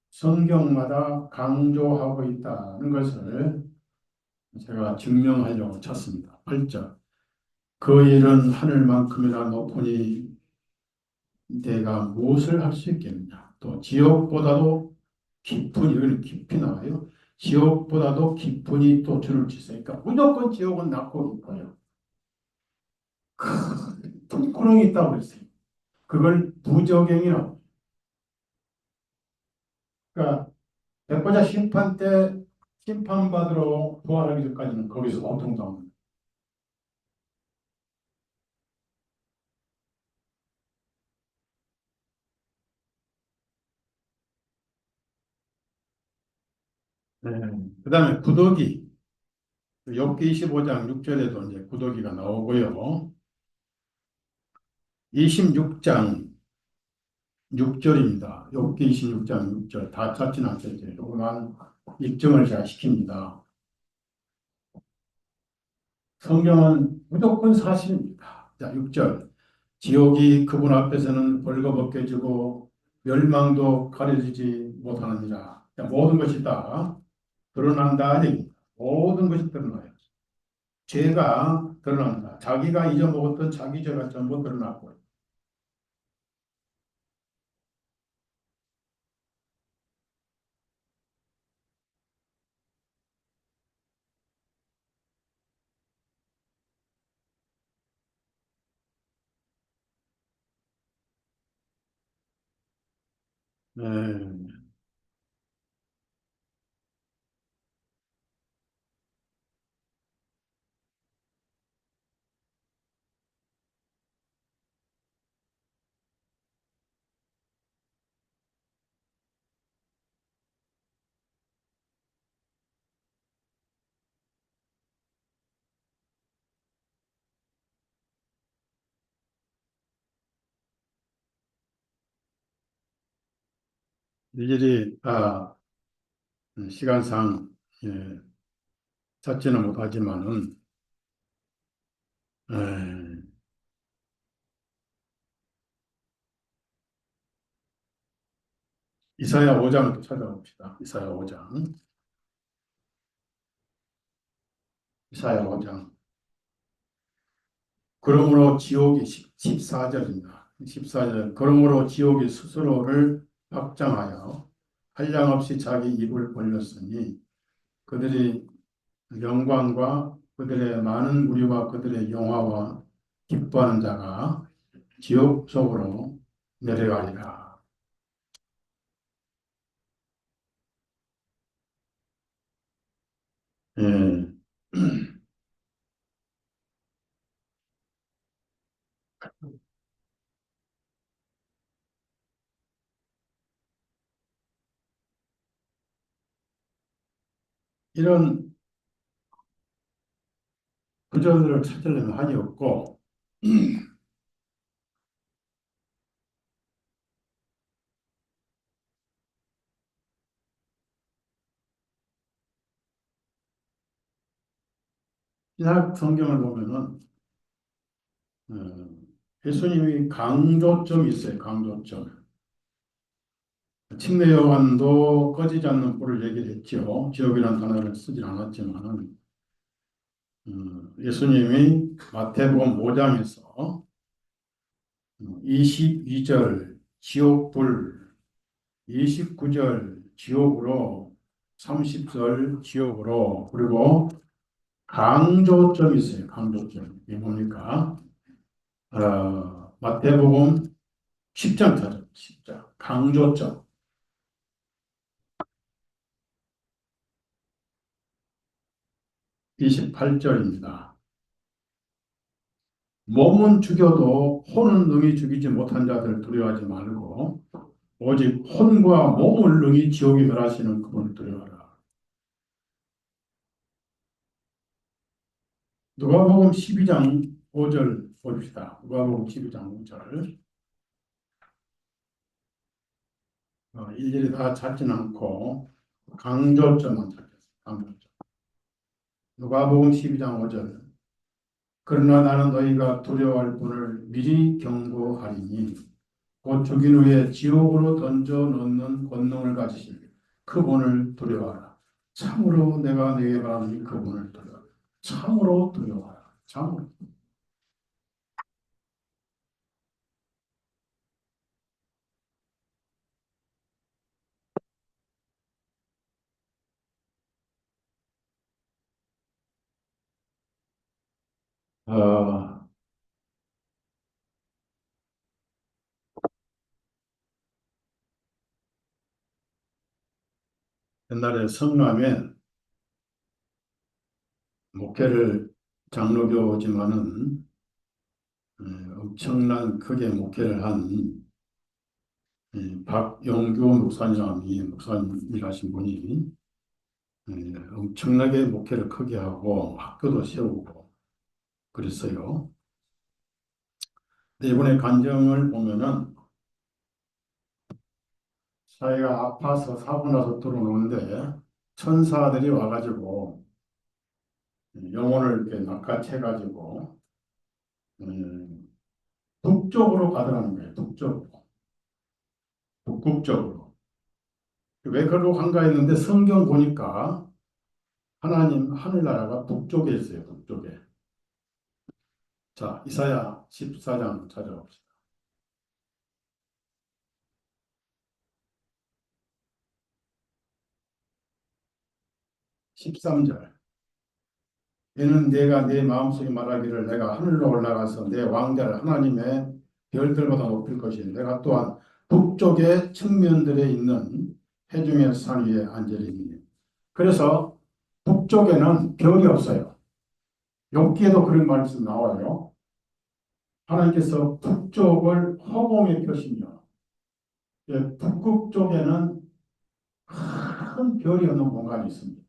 성경마다 강조하고 있다는 것을 제가 증명하려고 쳤습니다. 8절. 그 일은 하늘만큼이나 높으니 내가 무엇을 할 수 있겠느냐. 또 지옥보다도 깊으니, 여기는 깊이 나와요. 지옥보다도 깊으니 또 줄을 치세요. 그러니까 무조건 지옥은 낮고 깊어요. 큰 구멍이 있다고 그랬어요. 그걸 부적행이라고. 그러니까 백보자 심판 때 심판받으러 부활하기 전까지는 거기서 고통당합니다. 네. 그 다음에 구더기, 욥기 25장 6절에도 이제 구더기가 나오고요. 26장 6절입니다. 욥기 26장 6절 다 찾지는 않겠죠. 조금만 입증을 제가 시킵니다. 성경은 무조건 사실입니다. 자, 6절. 지옥이 그분 앞에서는 벌거벗겨지고 멸망도 가려지지 못하느니라. 자, 모든 것이 다 드러난다. 아닙니다. 모든 것이 드러나요. 죄가 드러난다. 자기가 잊어먹었던 자기 죄가 전부 드러나고. 예, 일일이 시간상 예, 찾지는 못하지만은 예, 이사야 5장도 찾아봅시다. 이사야 5장. 이사야 5장. 그러므로 지옥이 14절입니다. 14절. 그러므로 지옥이 스스로를 확장하여 한량없이 자기 입을 벌렸으니 그들이 영광과 그들의 많은 무리와 그들의 영화와 기뻐하는 자가 지옥 속으로 내려가리라. 예. 이런 구절들을 찾으려면 한이 없고 신약 성경을 보면은 어, 예수님이 강조점이 있어요. 강조점. 침례 요한도 꺼지지 않는 불을 얘기를 했죠. 지옥이라는 단어를 쓰진 않았지만 예수님이 마태복음 5장에서 22절 지옥불, 29절 지옥으로, 30절 지옥으로, 그리고 강조점이 있어요. 강조점. 이게 뭡니까? 마태복음 10장 찾아. 10장. 강조점. 28절입니다. 몸은 죽여도 혼은 능히 죽이지 못한 자들 두려워하지 말고 오직 혼과 몸을 능히 지옥에 멸하시는 그분을 두려워하라. 누가복음 12장 5절 봅시다. 누가복음 12장 5절. 일일이 다 찾지는 않고 강조점만 찾겠습니다. 강조점. 누가복음 12장 5절. 그러나 나는 너희가 두려워할 분을 미리 경고하리니 곧 죽인 후에 지옥으로 던져 넣는 권능을 가지신 그분을 두려워하라. 참으로 내가 네게 말하니 그분을 두려워하라. 참으로 두려워하라. 참으로. 어, 옛날에 성남에 목회를 장로교지만은 엄청난 크게 목회를 한 박영규 목사님이 목사님이라신 분이 엄청나게 목회를 크게 하고 학교도 세우고 그랬어요. 근데 이번에 간증을 보면은 자기가 아파서 사고 나서 들어오는데 천사들이 와가지고 영혼을 이렇게 낚아채가지고 음, 북쪽으로 가더라는 거예요. 북쪽으로. 북극적으로. 왜 그러고 간가 했는데 성경 보니까 하나님 하늘나라가 북쪽에 있어요. 북쪽에. 자, 이사야 14장 찾아봅시다. 13절. 이는 내가 내 마음속에 말하기를 내가 하늘로 올라가서 내 왕자를 하나님의 별들보다 높일 것이 내가 또한 북쪽의 측면들에 있는 해중의 산 위에 앉으리니. 그래서 북쪽에는 별이 없어요. 욥기에도 그런 말씀 나와요. 하나님께서 북쪽을 허공에 펴시며 북극 쪽에는 큰 별이 없는 공간이 있습니다.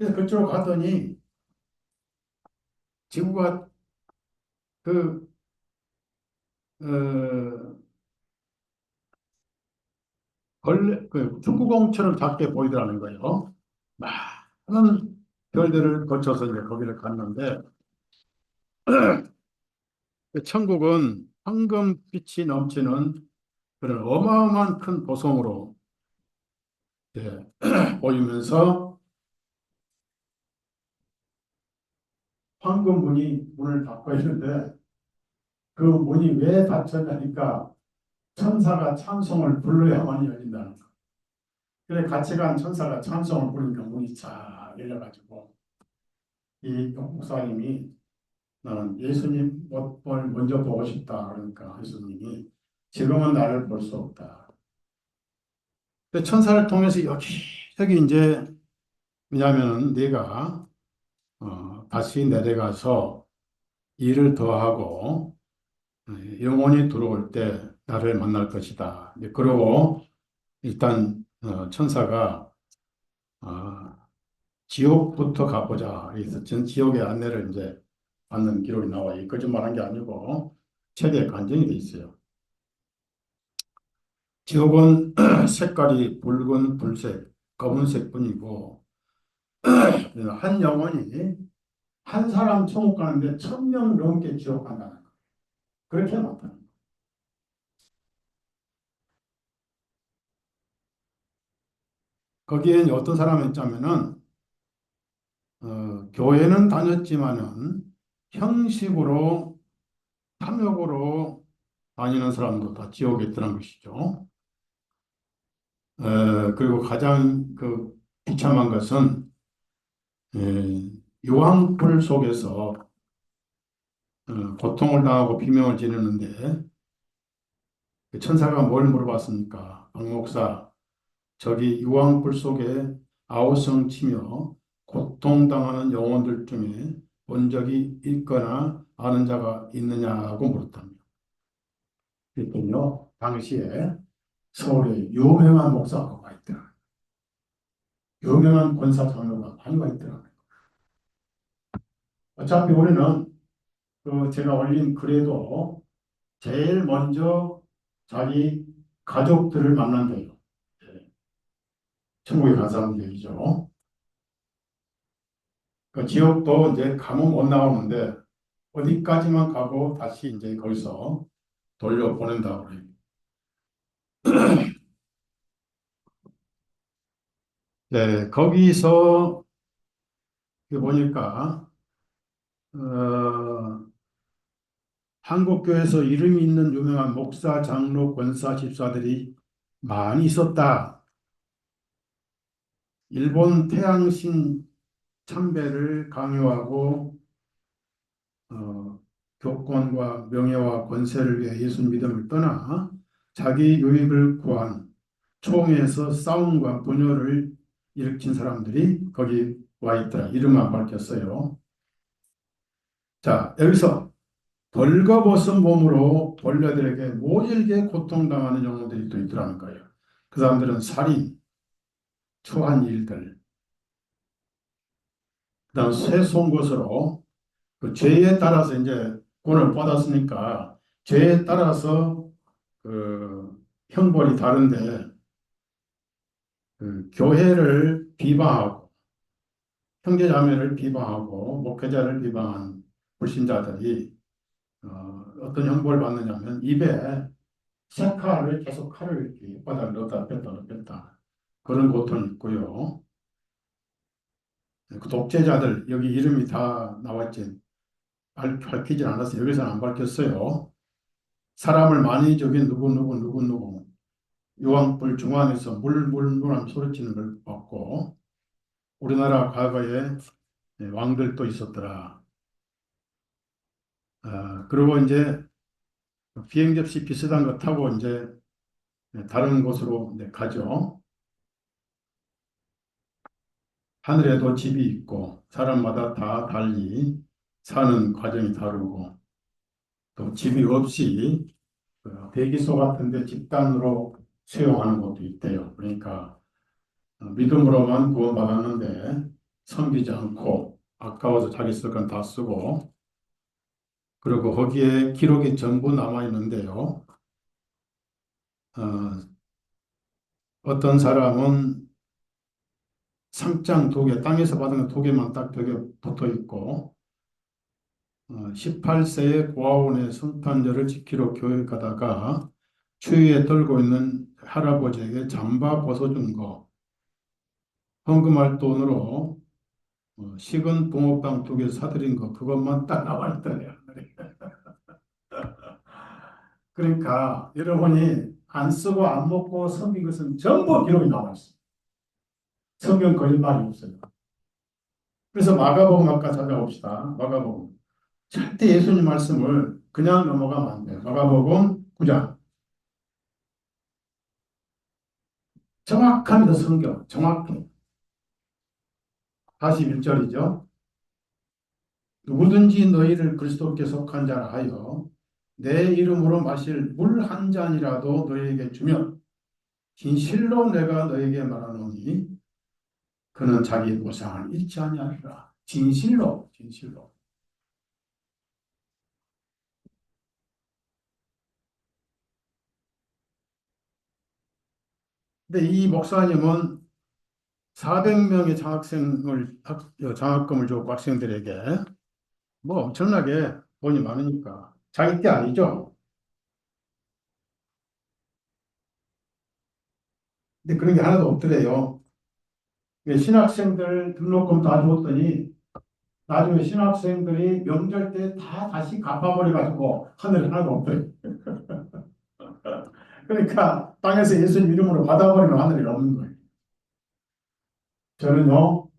그래서 그쪽으로 갔더니 지구가 그, 어, 축구공처럼 작게 보이더라는 거예요. 많은 별들을 거쳐서 이제 거기를 갔는데, 그 천국은 황금빛이 넘치는 그런 어마어마한 큰 보성으로 이제 보이면서 황금 문을 닫고 있는데 그 문이 왜 닫혔냐니까 천사가 찬송을 불러야만 열린다는 거. 그래 같이 간 천사가 찬송을 부르니까 문이 쫙 열려가지고 이 목사님이 나는 예수님 먼저 보고 싶다 그러니까 예수님이 지금은 나를 볼 수 없다. 근데 천사를 통해서 여기 이제 왜냐하면 네가 다시 내려가서 일을 더하고 영혼이 들어올 때 나를 만날 것이다. 이제 그러고 일단 천사가 어, 지옥부터 가보자. 그래서 전 지옥의 안내를 이제 받는 기록이 나와요. 거짓말한 게 아니고 책에 간증이 돼 있어요. 지옥은 색깔이 붉은 불색, 검은색 뿐이고 한 영혼이 한 사람 천국 가는데 1,000명 넘게 지옥 간다는 거. 그렇게 많다는 거. 거기에 어떤 사람이 있자면은 교회는 다녔지만은 형식으로 탐욕으로 다니는 사람도 다 지옥에 있더란 것이죠. 그리고 가장 그 비참한 것은 유황불 속에서 고통을 당하고 비명을 지르는데 그 천사가 뭘 물어봤습니까? 박 목사, 저기 유황불 속에 아우성 치며 고통당하는 영혼들 중에 본 적이 있거나 아는 자가 있느냐고 물었답니다. 그랬더니요, 당시에 서울에 유명한 목사가 와 있더라. 유명한 권사 장로가 많이 와 있더라. 어차피 우리는 제가 올린 글에도 제일 먼저 자기 가족들을 만난대요. 예, 천국에 간 사람 얘기죠. 그 지옥도 이제 가면 못 나오는데 어디까지만 가고 다시 이제 거기서 돌려보낸다고 그래요. 네, 거기서 보니까 어, 한국교회에서 이름이 있는 유명한 목사, 장로, 권사, 집사들이 많이 있었다. 일본 태양신 참배를 강요하고 어, 교권과 명예와 권세를 위해 예수 믿음을 떠나 자기 유익을 구한 총회에서 싸움과 분열을 일으킨 사람들이 거기 와 있더라. 이름만 밝혔어요. 자, 여기서 벌거벗은 몸으로 벌레들에게 모질게 고통당하는 영혼들이 또 있더라는 거예요. 그 사람들은 살인, 추한 일들, 그다음 쇠송 것으로 그 죄에 따라서 이제 구원을 받았으니까 죄에 따라서 그 형벌이 다른데 그 교회를 비방하고 형제자매를 비방하고 목회자를 비방한 불신자들이 어떤 형벌을 받느냐면 입에 쇠칼을 계속 칼을 이렇게 바닥에 넣었다 뺐다 넣었다 뺐다 그런 고통이 있고요. 그 독재자들 여기 이름이 다 나왔지 밝히진 않았어요. 여기서는 안 밝혔어요. 사람을 많이 죽인 누구 유황불 중앙에서 물하면 소리치는 걸 봤고 우리나라 과거에 왕들도 있었더라. 그리고 이제 비행 접시 비슷한 거 타고 이제 다른 곳으로 이제 가죠. 하늘에도 집이 있고 사람마다 다 달리 사는 과정이 다르고 또 집이 없이 대기소 같은데 집단으로 수용하는 것도 있대요. 그러니까 믿음으로만 구원받았는데 섬기지 않고 아까워서 자기 쓸 건 다 쓰고 그리고 거기에 기록이 전부 남아 있는데요. 어떤 사람은 상장 2개, 땅에서 받은 2개만 딱 벽에 붙어 있고 18세에 고아원의 성탄절을 지키러 교회 가다가 추위에 떨고 있는 할아버지에게 잠바 벗어준 거, 헌금할 돈으로 식은 붕어빵 2개 사드린 거, 그것만 딱 나와 있더래요. 그러니까 여러분이 안 쓰고 안 먹고 섬긴 것은 전부 기록이 나와 있어요. 성경 거짓말이 없어요. 그래서 마가복음 아까 찾아봅시다. 마가복음. 절대 예수님 말씀을 그냥 넘어가면 안 돼요. 마가복음 9장. 정확합니다. 성경. 정확해. 41절이죠. 누구든지 너희를 그리스도께 속한 자라 하여 내 이름으로 마실 물 한 잔이라도 너희에게 주면 진실로 내가 너희에게 말하노니 그는 자기 보상을 잃지 아니하리라. 진실로, 진실로. 근데 이 목사님은 400명의 장학금을 주고 학생들에게 뭐 엄청나게 돈이 많으니까 자기 게 아니죠. 근데 그런 게 하나도 없더래요. 신학생들 등록금 다 줬더니 나중에 신학생들이 명절 때 다 다시 갚아버려가지고 하늘에 하나도 없더래요. 그러니까 땅에서 예수님 이름으로 받아버리면 하늘에 없는 거예요. 저는요,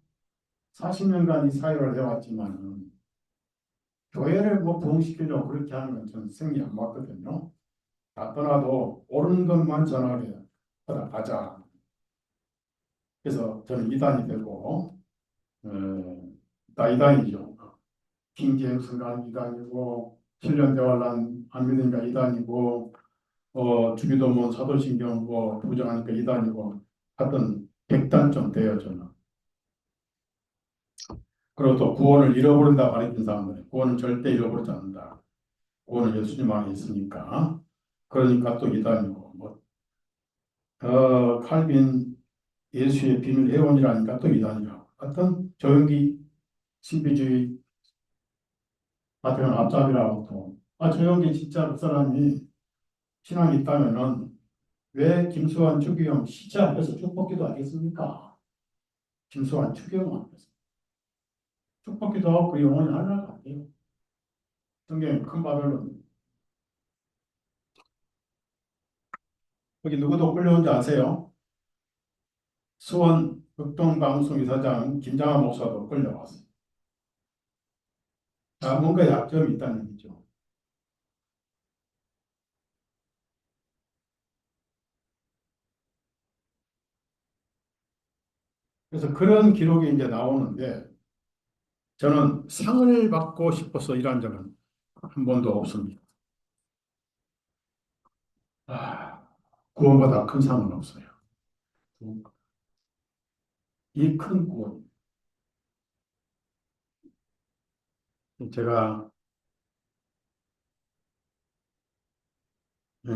40년간 이 사회를 해왔지만 교회를 뭐 부흥시키려고 그렇게 하는 건 저는 생리 안 맞거든요. 다 떠나도 옳은 것만 전하게 하다 가자. 그래서 저는 이단이 되고 다 이단이죠. 김기행성가 이단이고 신련대환란 안미대니까 이단이고 주기도문 사도신경 뭐 부정하니까 이단이고 하여튼 백단점 돼요 저는. 그리고 또 구원을 잃어버린다 가르친 사람들 구원은 절대 잃어버리지 않는다. 구원은 예수님 안에 있으니까. 그러니까 또 이단이고 뭐 칼빈 예수의 비밀 회원이라니까 또 이단이라고. 하여튼 조용기 신비주의 같은 앞잡이라고 또. 조용기 진짜 그 사람이 신앙이 있다면은 왜 김수환 추기경 시체 앞에서 축복기도 하겠습니까? 김수환 추기경 앞에서 축복기도 하고 그 영혼이 하나가 안 돼요. 성경 큰 바벨론 거기 누구도 끌려온지 아세요? 수원 극동방송 이사장 김장한 목사도 끌려왔어요. 뭔가 약점이 있다는 얘기죠. 그래서 그런 기록이 이제 나오는데 저는 상을 받고 싶어서 일한 적은 한 번도 없습니다. 구원보다 큰 상은 없어요. 이 큰 구원. 제가 예,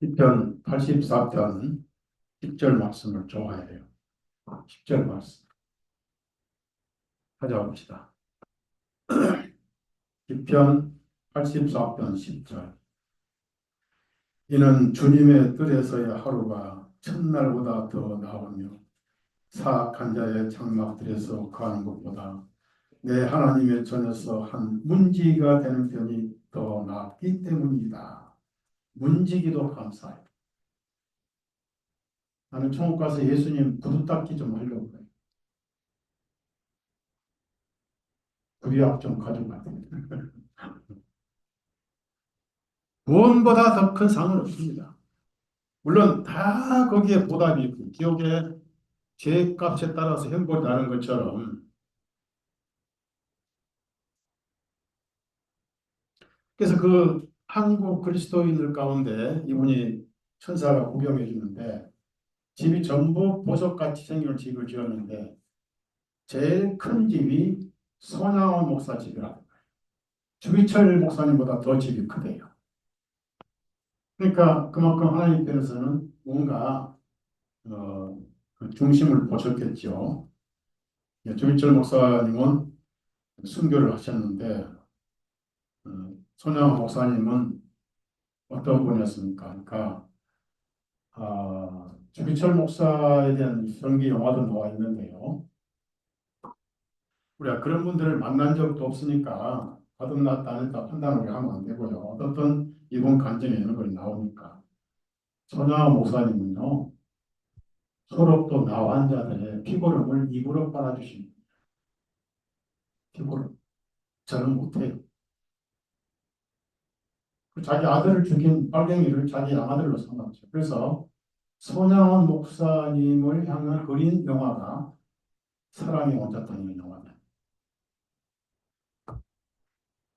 시편 84편 10절 말씀을 좋아해요. 10절 말씀 찾아봅시다. 시편 84편 10절. 이는 주님의 뜰에서의 하루가 첫날보다 더 나으며 사악한 자의 장막들에서 거하는 것보다 내 하나님의 전에서 한 문지기가 되는 편이 더 낫기 때문이다. 문지기도 감사해요. 나는 천국 가서 예수님 구두 닦기 좀 하려고 그래요. 구약 좀 가져가야 돼. 구원보다 더 큰 상은 없습니다. 물론 다 거기에 보답이 있고 기업의 죄값에 따라서 형벌이 나는 것처럼 그래서 그 한국 그리스도인들 가운데 이분이 천사가 구경해 주는데 집이 전부 보석같이 생긴 집을 지었는데 제일 큰 집이 손양원 목사 집이라 주기철 목사님보다 더 집이 크대요. 그러니까 그만큼 하나님 편에서는 뭔가 그 중심을 보셨겠죠. 예, 주기철 목사님은 순교를 하셨는데 손양원 목사님은 어떤 분이었습니까? 그러니까 주기철 목사에 대한 전기 영화도 나와 있는데요. 우리가 그런 분들을 만난 적도 없으니까 거듭났다 안 했다 판단을 하면 안 되고요. 어떻든 이번 간증에 이런 걸 나오니까. 손야 목사님은요. 소록도 나 환자들의 피고름을 입으로 빨아주십니다. 피고름. 저는 못해요. 자기 아들을 죽인 빨갱이를 자기 아들로 삼았죠. 그래서 손양원 목사님을 향한 그린 영화가 사랑의 원작권이라는 영화입니다.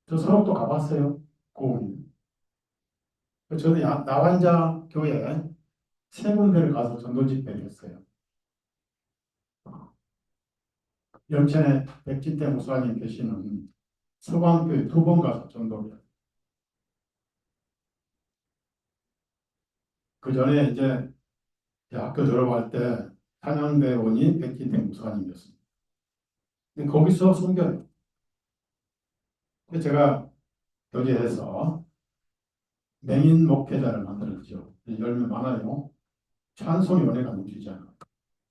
저 서울도 가봤어요. 고은. 저는 나환자 교회 세 군데를 가서 전도 집회를 했어요. 영천에 백진태 목사님 계시는 서광교회 두 번 가서 전도를. 그 전에 이제 학교 졸업할 때 한양대원이 백진태 목사님이었습니다. 근데 거기서 순교해요. 제가 교제해서 맹인 목회자를 만들었죠. 열매 많아요. 찬송이 은혜가 넘치잖아요.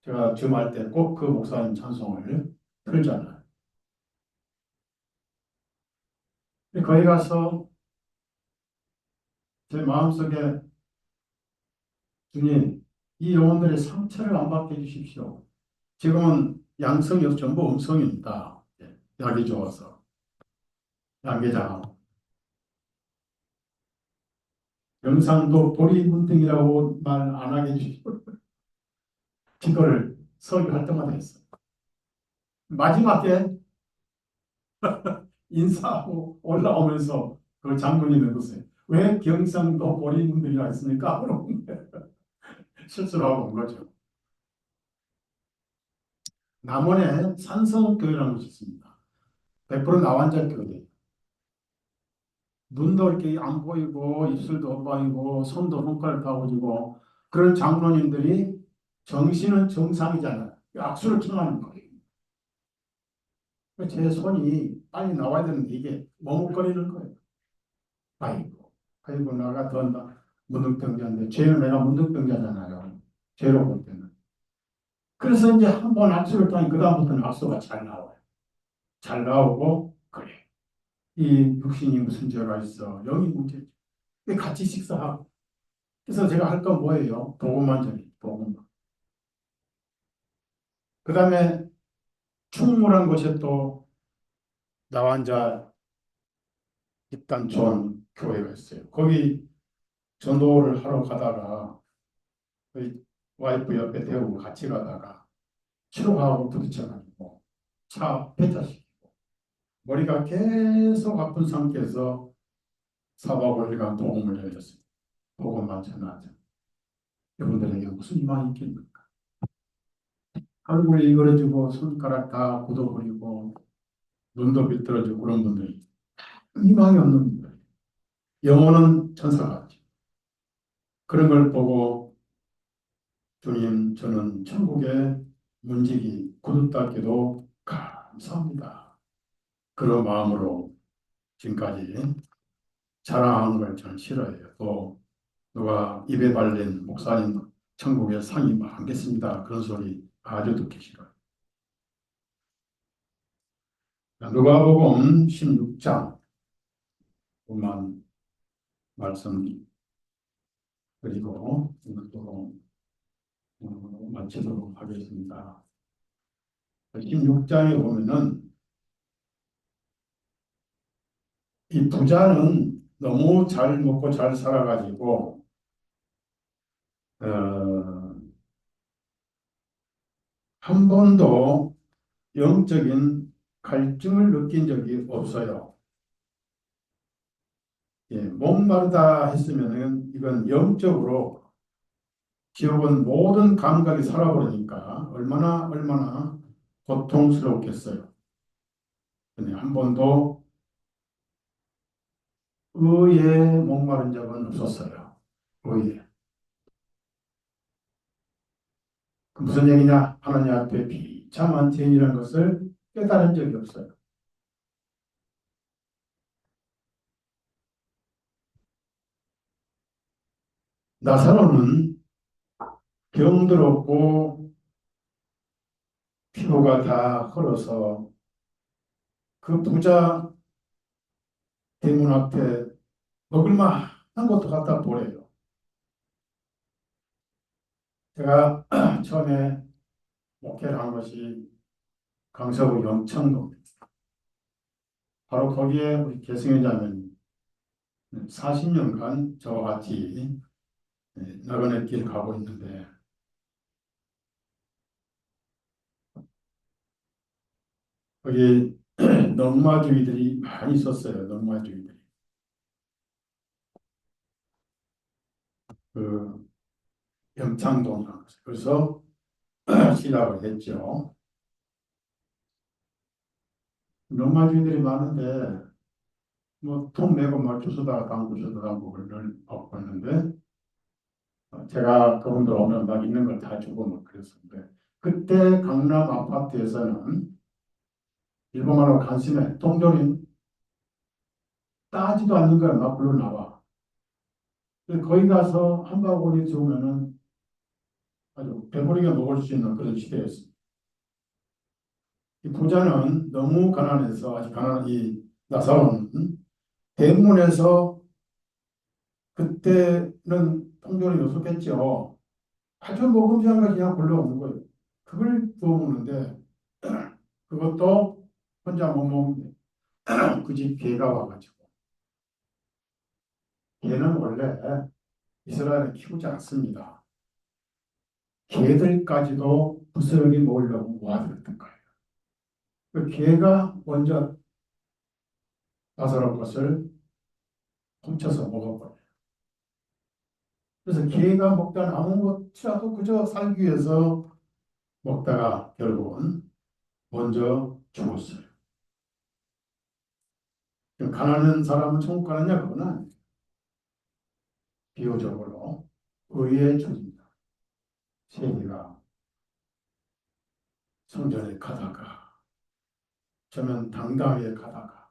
제가 주말 때 꼭 그 목사님 찬송을 틀잖아요. 거기 가서 제 마음속에 주님, 이 영혼들의 상처를 안 받게 해주십시오. 지금은 양성이 전부 음성입니다. 약이 좋아서. 양계장. 영상도 보리문둥이라고 말 안 하게 해주십시오. 기도를 설교할 때마다 했어요. 마지막에 인사하고 올라오면서 그 장군이 누구세요? 왜 경상도 보리문둥이라 했습니까? 물어보는데 실수를 하고 온 거죠. 남원에 산성교회라는 곳이 있습니다. 100% 나환자 교회. 눈도 이렇게 안 보이고 입술도 안 보이고 손도 손가락 다 오지고 그런 장로님들이 정신은 정상이잖아요. 악수를 청하는 거예요. 제 손이 빨리 나와야 되는데 이게 머뭇거리는 거예요. 아이고 나가 더 문득병자인데 죄는 내가 문득병자잖아요. 죄로 볼 때는. 그래서 이제 한 번 악수를 따니 그다음부터는 악수가 잘 나와요. 잘 나오고 그래. 이 육신이 무슨 죄가 있어. 영이 문제지. 같이 식사하고. 그래서 제가 할 건 뭐예요? 복음만 전해. 복음만. 그 다음에 충무란 곳에 또 나와 앉아 입단 좋은 교회가 있어요. 거기 전도를 하러 가다가 그 와이프 옆에 대고 같이 가다가 치료하고 부딪혀가지고 차 폐차시키고 머리가 계속 아픈 상태에서 4박 5일간 복음을 전했어요. 복음만 전하자. 여러분들에게 무슨 희망이 있겠습니까? 얼굴 일그러지고 손가락 다 굳어버리고 눈도 비뚤어지고 그런 분들이 희망이 없는 분들. 영혼은 천사같이. 그런 걸 보고 주님 저는 천국의 문지기 구두닦기도 감사합니다. 그런 마음으로 지금까지 자랑하는 걸 저는 싫어해요. 또 누가 입에 발린 목사님 천국에 상이 많겠습니다. 그런 소리 아주 듣기 싫어요. 누가복음 16장 그만 말씀 그리고 이것도 마치도록 하겠습니다. 16장에 보면은 이 부자는 너무 잘 먹고 잘 살아가지고 어, 한 번도 영적인 갈증을 느낀 적이 없어요. 예, 목마르다 했으면은 이건 영적으로 지옥은 모든 감각이 살아버리니까 얼마나 고통스럽겠어요. 근데 한 번도 의에 목마른 적은 없었어요. 의에. 그 무슨 얘기냐? 하나님 앞에 비참한 죄인이라는 것을 깨달은 적이 없어요. 나사로는 병들었고 피부가 다 흘러서 그 부자 대문 앞에 먹을 만한 것도 갖다 보래요. 제가 처음에 목회를 한 것이 강서구 영창동. 바로 거기에 우리 계승의 자매님 40년간 저와 같이 나그네 길 가고 있는데 거기 넝마주의들이 많이 있었어요. 넝마주의들이. 그 영창동이라는 곳에. 그래서 시작을 했죠. 넝마주의들이 많은데 뭐 돈 내고 막 주소다가 담고 주소다 담고 그걸 받고 있는데 제가 그분들 오면 막 있는 걸 다 주고 막 그랬었는데 그때 강남 아파트에서는 일본말로 간신해 통조림 따지도 않는 거야 막 불러 나와. 거기 가서 한 바구니 주면은 아주 배부르게 먹을 수 있는 그런 시대였습니다. 이 부자는 너무 가난해서 아주 가난한 이 나사로는 대문에서 그때는 통조림이 없었겠죠. 아주 먹음직한 걸 그냥 골라오는 거예요. 그걸 구워 먹는데 그것도 혼자 못 먹는데 그 집 개가 와가지고 개는 원래 이스라엘에 키우지 않습니다. 개들까지도 부스러기 먹으려고 모아들었던 거예요. 그 개가 먼저 나사로 것을 훔쳐서 먹어버려요. 그래서 개가 먹다 아무것이라도 그저 살기 위해서 먹다가 결국은 먼저 죽었어요. 가난한 사람은 천국 가느냐? 그건 아니에요. 비유적으로 의에 주입니다. 세리가 성전에 가다가 저는 당당하게 가다가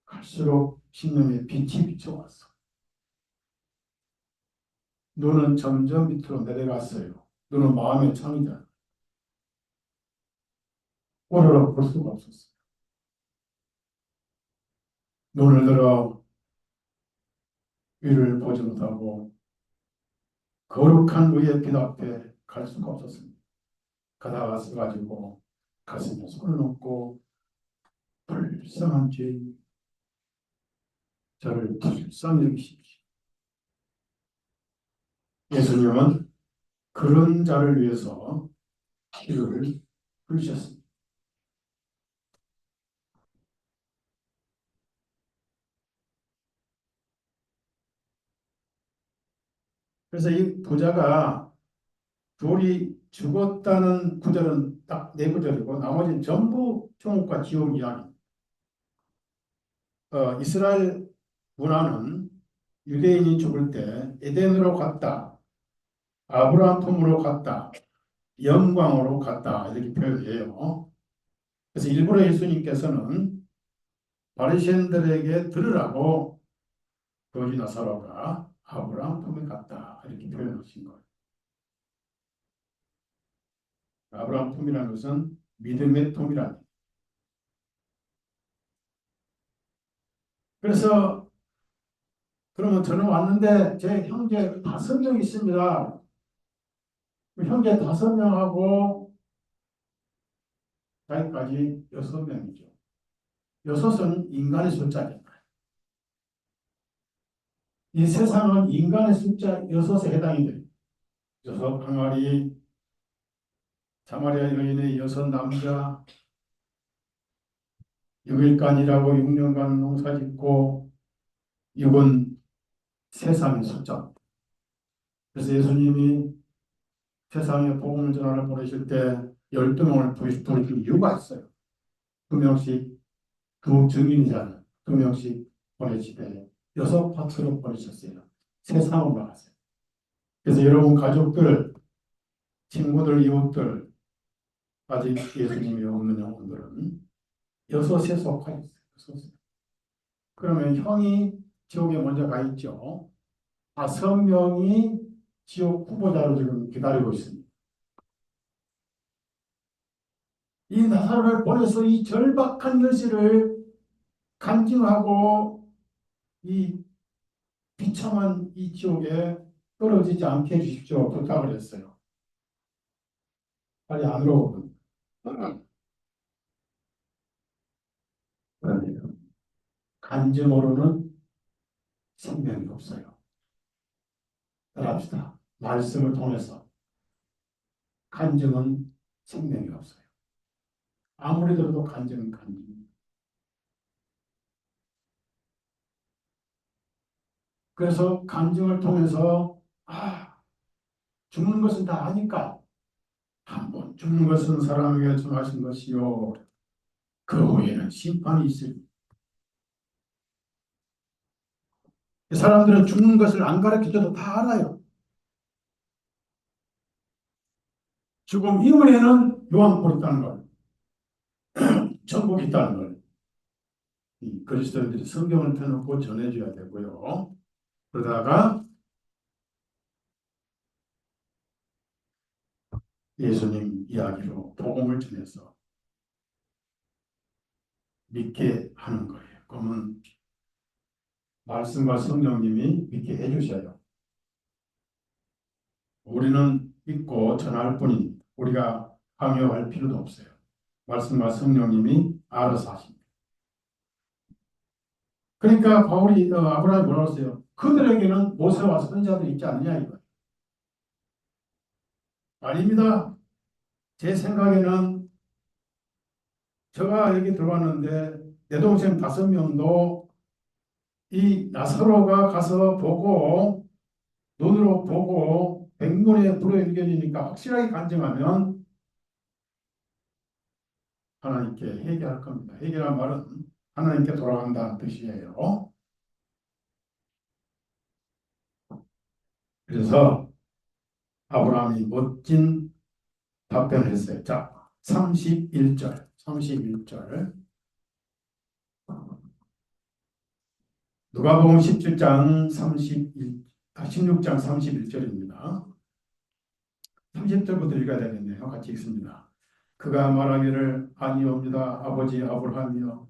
갈수록 신념의 빛이 비춰왔어. 눈은 점점 밑으로 내려갔어요. 눈은 마음의 창이잖아. 오로로 볼 수가 없었어요. 눈을 들어 위를 보지 못하고 거룩한 의의 빛 앞에 갈 수가 없었습니다. 가다가 서가지고 가슴에 손을 얹고 불쌍한 죄인 저를 불쌍히 여기십시오. 예수님은 그런 자를 위해서 피를 흘리셨습니다. 그래서 이 부자가 둘이 죽었다는 구절은 딱 네 구절이고 나머지는 전부 천국과 지옥 이야기. 이스라엘 문화는 유대인이 죽을 때 에덴으로 갔다, 아브라함 품으로 갔다, 영광으로 갔다 이렇게 표현해요. 그래서 일부러 예수님께서는 바리새인들에게 들으라고 거지 나사로가 아브라함 품에 갔다 이렇게 표현하신 거예요. 아브라함 품이라는 것은 믿음의 품이라는. 그래서 그러면 저는 왔는데 제 형제 5명 있습니다. 그 형제 5명하고 자기까지 6명이죠. 6은 인간의 숫자니까. 이 세상은 인간의 숫자 6에 해당이 돼요. 6 항아리, 사마리아 여인의 6 남자, 6일간 일하고 6년간 농사 짓고 6은 세상의 숫자. 그래서 예수님이 세상에 복음을 전하러 보내실 때 12명을 부르신 이유가 있어요. 2명씩 두 증인이잖아요. 2명씩 보내시되 6파트로 보내셨어요. 세상으로 나갔어요. 그래서 여러분 가족들, 친구들, 이웃들, 아직 예수님이 없는 영혼들은 6에 속하 있어요. 6에. 그러면 형이 지옥에 먼저 가 있죠. 5명이 지옥 후보자로 지금 기다리고 있습니다. 이 나사로를 보내서 이 절박한 현실을 간증하고 이 비참한 이 지옥에 떨어지지 않게 해주십시오. 부탁을 했어요. 빨리 안 오거든. 그러네요. 간증으로는 생명이 없어요. 따라합시다. 말씀을 통해서 간증은 생명이 없어요. 아무리 들어도 간증은 간증. 그래서 간증을 통해서 죽는 것은 다 아니까 한번 죽는 것은 사람에게 정하신 것이요 그 후에는 심판이 있을. 사람들은 죽는 것을 안 가르쳐줘도 다 알아요. 죽음 이후에는 요한복이 있다는 걸, 천국이 있다는 걸, 이 그리스도인들이 성경을 펴놓고 전해줘야 되고요. 그러다가 예수님 이야기로 복음을 전해서 믿게 하는 거예요. 그러면 말씀과 성령님이 믿게 해주셔요. 우리는 믿고 전할 뿐인 우리가 강요할 필요도 없어요. 말씀과 성령님이 알아서 하십니다. 그러니까 바울이 아브라함이 뭐라고 했어요? 그들에게는 모세와 선지자들이 있지 않느냐 이거. 아닙니다. 제 생각에는 제가 여기 들어왔는데 내 동생 5명도 이 나사로가 가서 보고 눈으로 보고 백문에 불여일견이니까 확실하게 간증하면 하나님께 회개할 겁니다. 회개란 말은 하나님께 돌아간다는 뜻이에요. 그래서 아브라함이 멋진 답변을 했어요. 자, 31절. 누가복음 17장 16장 31절입니다. 30절부터 읽어야 되겠네요. 같이 읽습니다. 그가 말하기를 아니옵니다. 아버지 아브라함이여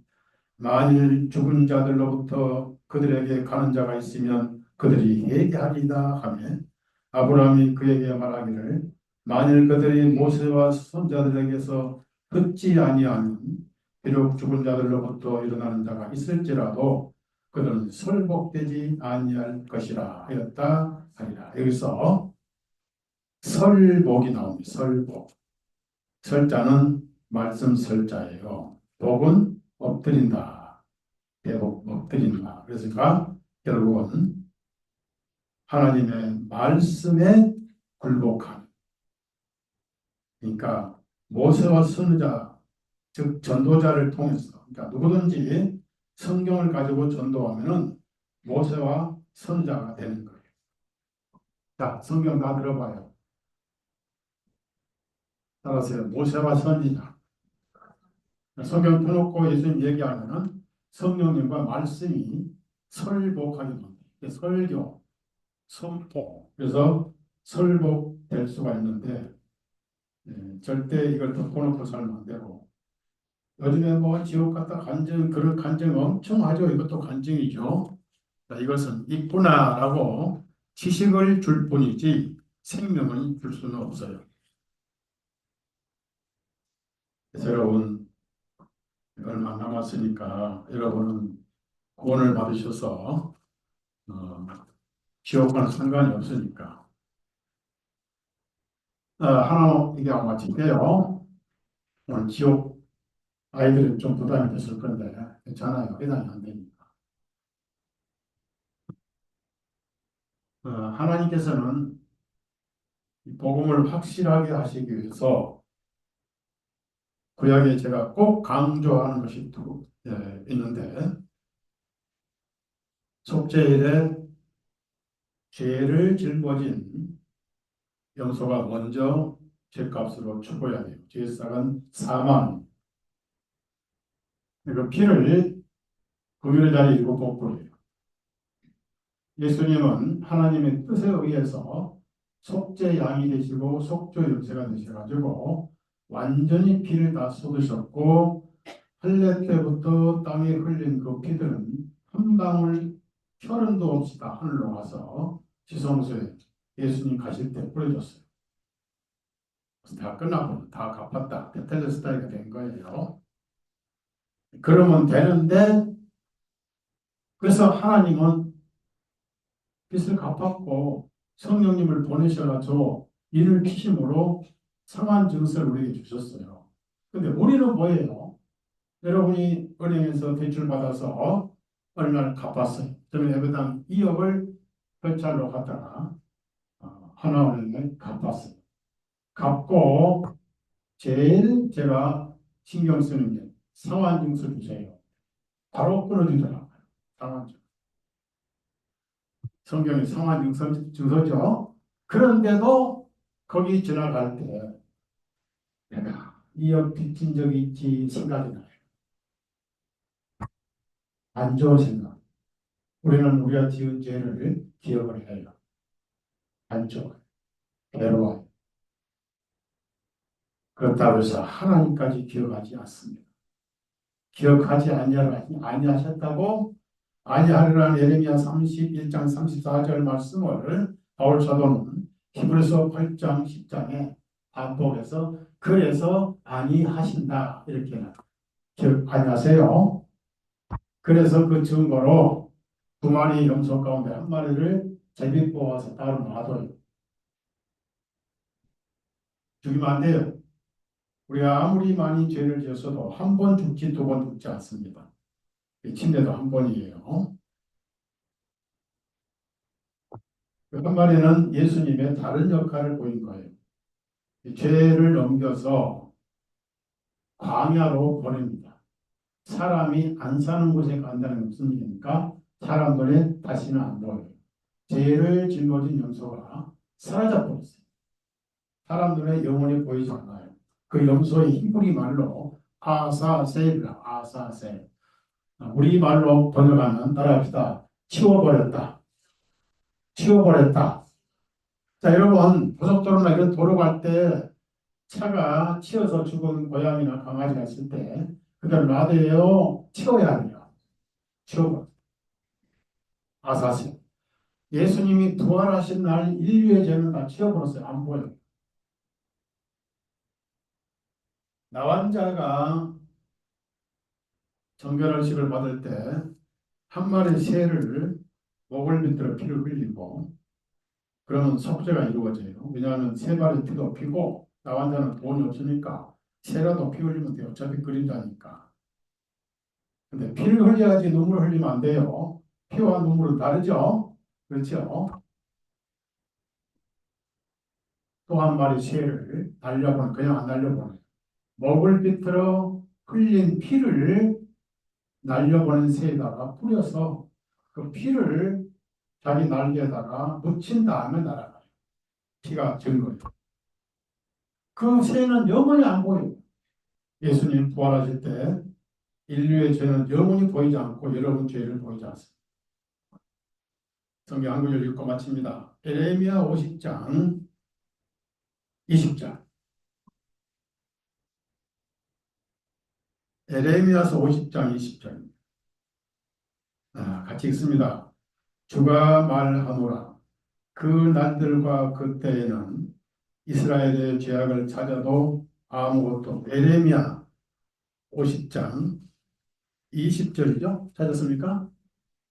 만일 죽은 자들로부터 그들에게 가는 자가 있으면 그들이 회개하리이다 하며 아브라함이 그에게 말하기를 만일 그들이 모세와 선자들에게서 듣지 아니하면 비록 죽은 자들로부터 일어나는 자가 있을지라도 그들은 설복되지 아니할 것이라 하였다 하리라. 여기서 설복이 나옵니다. 설복. 설자는 말씀 설자예요. 복은 엎드린다. 대복 엎드린다. 그래서 결국은 하나님의 말씀에 굴복함. 그러니까 모세와 선지자, 즉 전도자를 통해서, 그러니까 누구든지 성경을 가지고 전도하면은 모세와 선지자가 되는 거예요. 자, 성경 다 들어봐요. 따라서 모세와 선지자. 성경 펴놓고 예수님 얘기하면은 성령님과 말씀이 설복하게 됩니다. 설교, 선포. 그래서 설복될 수가 있는데 절대 이걸 덮어놓고 살면 안 되고 요즘에 뭐 지옥 갔다 간증 그런 간증 엄청 하죠. 이것도 간증이죠. 자, 이것은 있구나라고 지식을 줄 뿐이지 생명을 줄 수는 없어요. 그래서 여러분 얼마 남았으니까 여러분은 구원을 받으셔서 지옥과는 상관이 없으니까. 하나 얘기하고 마칠게요. 오늘 지옥 아이들은 좀 부담이 됐을 건데 괜찮아요. 해당이 안 되니까. 하나님께서는 이 복음을 확실하게 하시기 위해서 구약에 제가 꼭 강조하는 것이 있는데 속죄일에 죄를 짊어진 염소가 먼저 죄값으로 죽어야 돼요. 죄값은 사망. 그 피를 금요일 날 일곱 번 뿌려요. 예수님은 하나님의 뜻에 의해서 속죄 양이 되시고 속죄 염세가 되셔가지고 완전히 피를 다 쏟으셨고 할례 때부터 땅에 흘린 그 피들은 한 방울 혈흔도 없이 다 하늘로 가서 지성소에 예수님 가실 때 뿌려졌어요. 다 끝나고 다 갚았다. 테텔레스타이가 된 거예요. 그러면 되는데 그래서 하나님은 빚을 갚았고 성령님을 보내셔가지고 이를 피심으로 상한 증서를 우리에게 주셨어요. 근데 우리는 뭐예요? 여러분이 은행에서 대출 받아서 얼마를 갚았어요. 저는 예배당 2억을 현찰로 갖다가 하나은행에 갚았어요. 갚고 제일 제가 신경 쓰는 게 상환증서 주세요. 바로 끊어주더라고요. 상환증. 성경이 상환증서죠. 그런데도 거기 지나갈 때 내가 2억 빚진 적이 있지 생각이 나요. 안 좋은 생각. 우리는 우리가 지은 죄를 기억을 해요. 안 좋아요. 괴로워요. 그렇다고 해서 하나님까지 기억하지 않습니다. 기억하지 아니하셨다고 아니하리라는 예레미야 31장 34절 말씀을 바울 사도는 히브리서 8장 10장에 반복해서 그래서 아니하신다 이렇게 기억 아니하세요. 그래서 그 증거로 두 마리 염소 가운데 한 마리를 제비 뽑아서 따로 놔둬요. 죽이면 안 돼요. 우리가 아무리 많이 죄를 지었어도 한 번 죽지 두 번 죽지 않습니다. 침례도 한 번이에요. 그 한 마리는 예수님의 다른 역할을 보인 거예요. 죄를 넘겨서 광야로 보냅니다. 사람이 안 사는 곳에 간다는 게 무슨 얘기입니까? 사람들이 다시는 안 보여요. 죄를 짊어진 염소가 사라져버렸어요. 사람들의 영혼이 보이지 않아요. 그 염소의 히브리 말로 아사셀이라 아사셀. 우리 말로 번역하면 따라합시다. 치워버렸다. 치워버렸다. 자, 여러분 고속도로나 이런 도로 갈 때 차가 치여서 죽은 고양이나 강아지가 있을 때 그들 놔둬요. 치워야 합니다. 치워버려. 아사셀. 예수님이 부활하신 날 인류의 죄는 다 치워버렸어요. 안 보여요. 나환자가 정결의식을 받을 때 한 마리 새를 목을 밑으로 피를 흘리고 그러면 속죄가 이루어져요. 왜냐하면 세 마리 피도 피고 나환자는 돈이 없으니까 새라도 피 흘리면 돼요. 어차피 그림자니까. 근데 피를 흘려야지 눈물을 흘리면 안 돼요. 피와 눈물은 다르죠. 그렇죠. 또 한 마리 새를 날려보내 그냥 안 날려보내 목을 비틀어 흘린 피를 날려보낸 새에다가 뿌려서 그 피를 자기 날개에다가 묻힌 다음에 날아가요. 피가 증거예요. 그 새는 영원히 안 보여요. 예수님 부활하실 때 인류의 죄는 영원히 보이지 않고 여러분 죄를 보이지 않습니다. 성경 한 구절 읽고 마칩니다. 에레미야 50장 20절. 에레미야서 50장 20절. 같이 읽습니다. 주가 말하노라. 그 날들과 그때에는 이스라엘의 죄악을 찾아도 아무것도 에레미야 50장 20절이죠. 찾았습니까?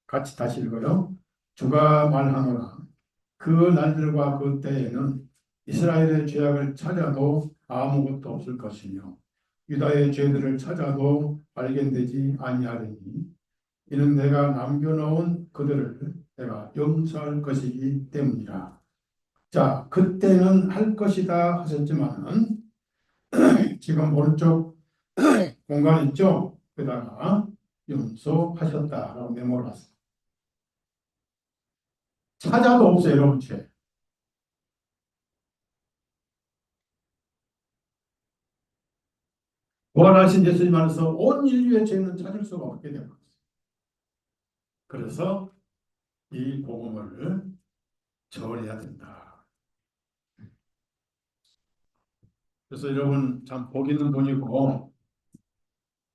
같이 다시 읽어요. 주가 말하노라. 그 날들과 그 때에는 이스라엘의 죄악을 찾아도 아무것도 없을 것이며 유다의 죄들을 찾아도 발견되지 아니하리니 이는 내가 남겨놓은 그들을 내가 용서할 것이기 때문이라. 자, 그때는 할 것이다 하셨지만은 지금 오른쪽 공간 있죠? 그다가 용서하셨다라고 메모를 했습니다. 찾아도 없어요, 여러분 죄. 부활하신 예수님 안에서 온 인류의 죄는 찾을 수가 없게 된 것입니다. 그래서 이 복음을 전해야 된다. 그래서 여러분 참 복 있는 분이고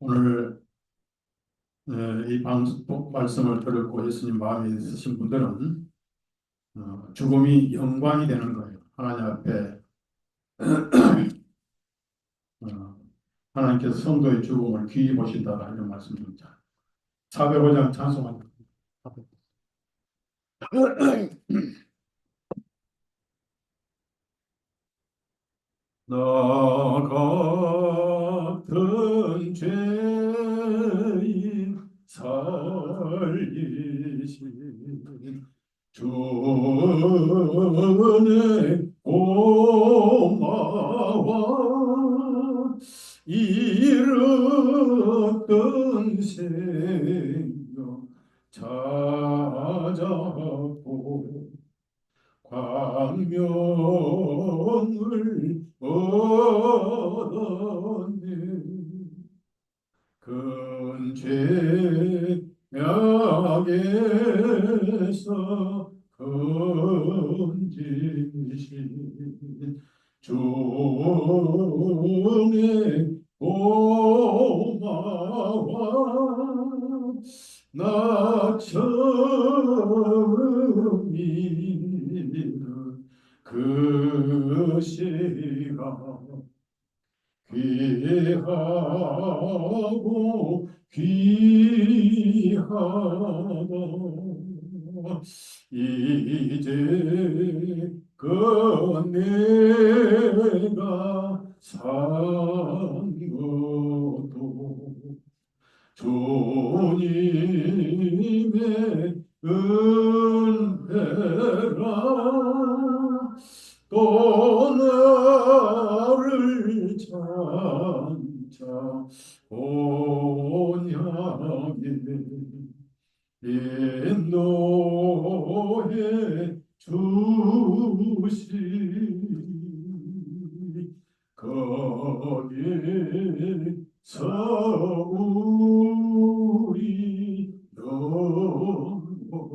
오늘 이 말씀을 들었고 예수님 마음에 있으신 분들은 죽음이 영광이 되는 거예요. 하나님 앞에 어, 하나님께서 성도의 죽음을 귀히 보신다 이런 말씀입니다. 405장 찬송합니다. 나 같은 죄인 살리신 주의 고마워 잃었던 생명 찾아보 광명을 얻었네 근죄 약에서 건지신 주의 고마워 나 처음 믿는 그 시간 귀하고 귀하다 이제 그 내가 산 것도 주님의 은혜라 또 나를 찾아 온양에 인도해 주시 거기서 우리 영원히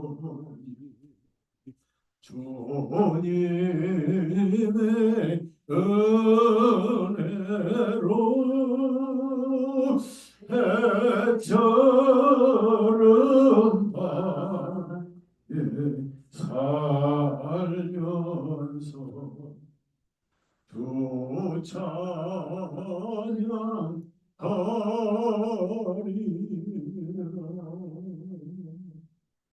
주님의 은혜로 해처럼 밤에 살면서 주 찬양하리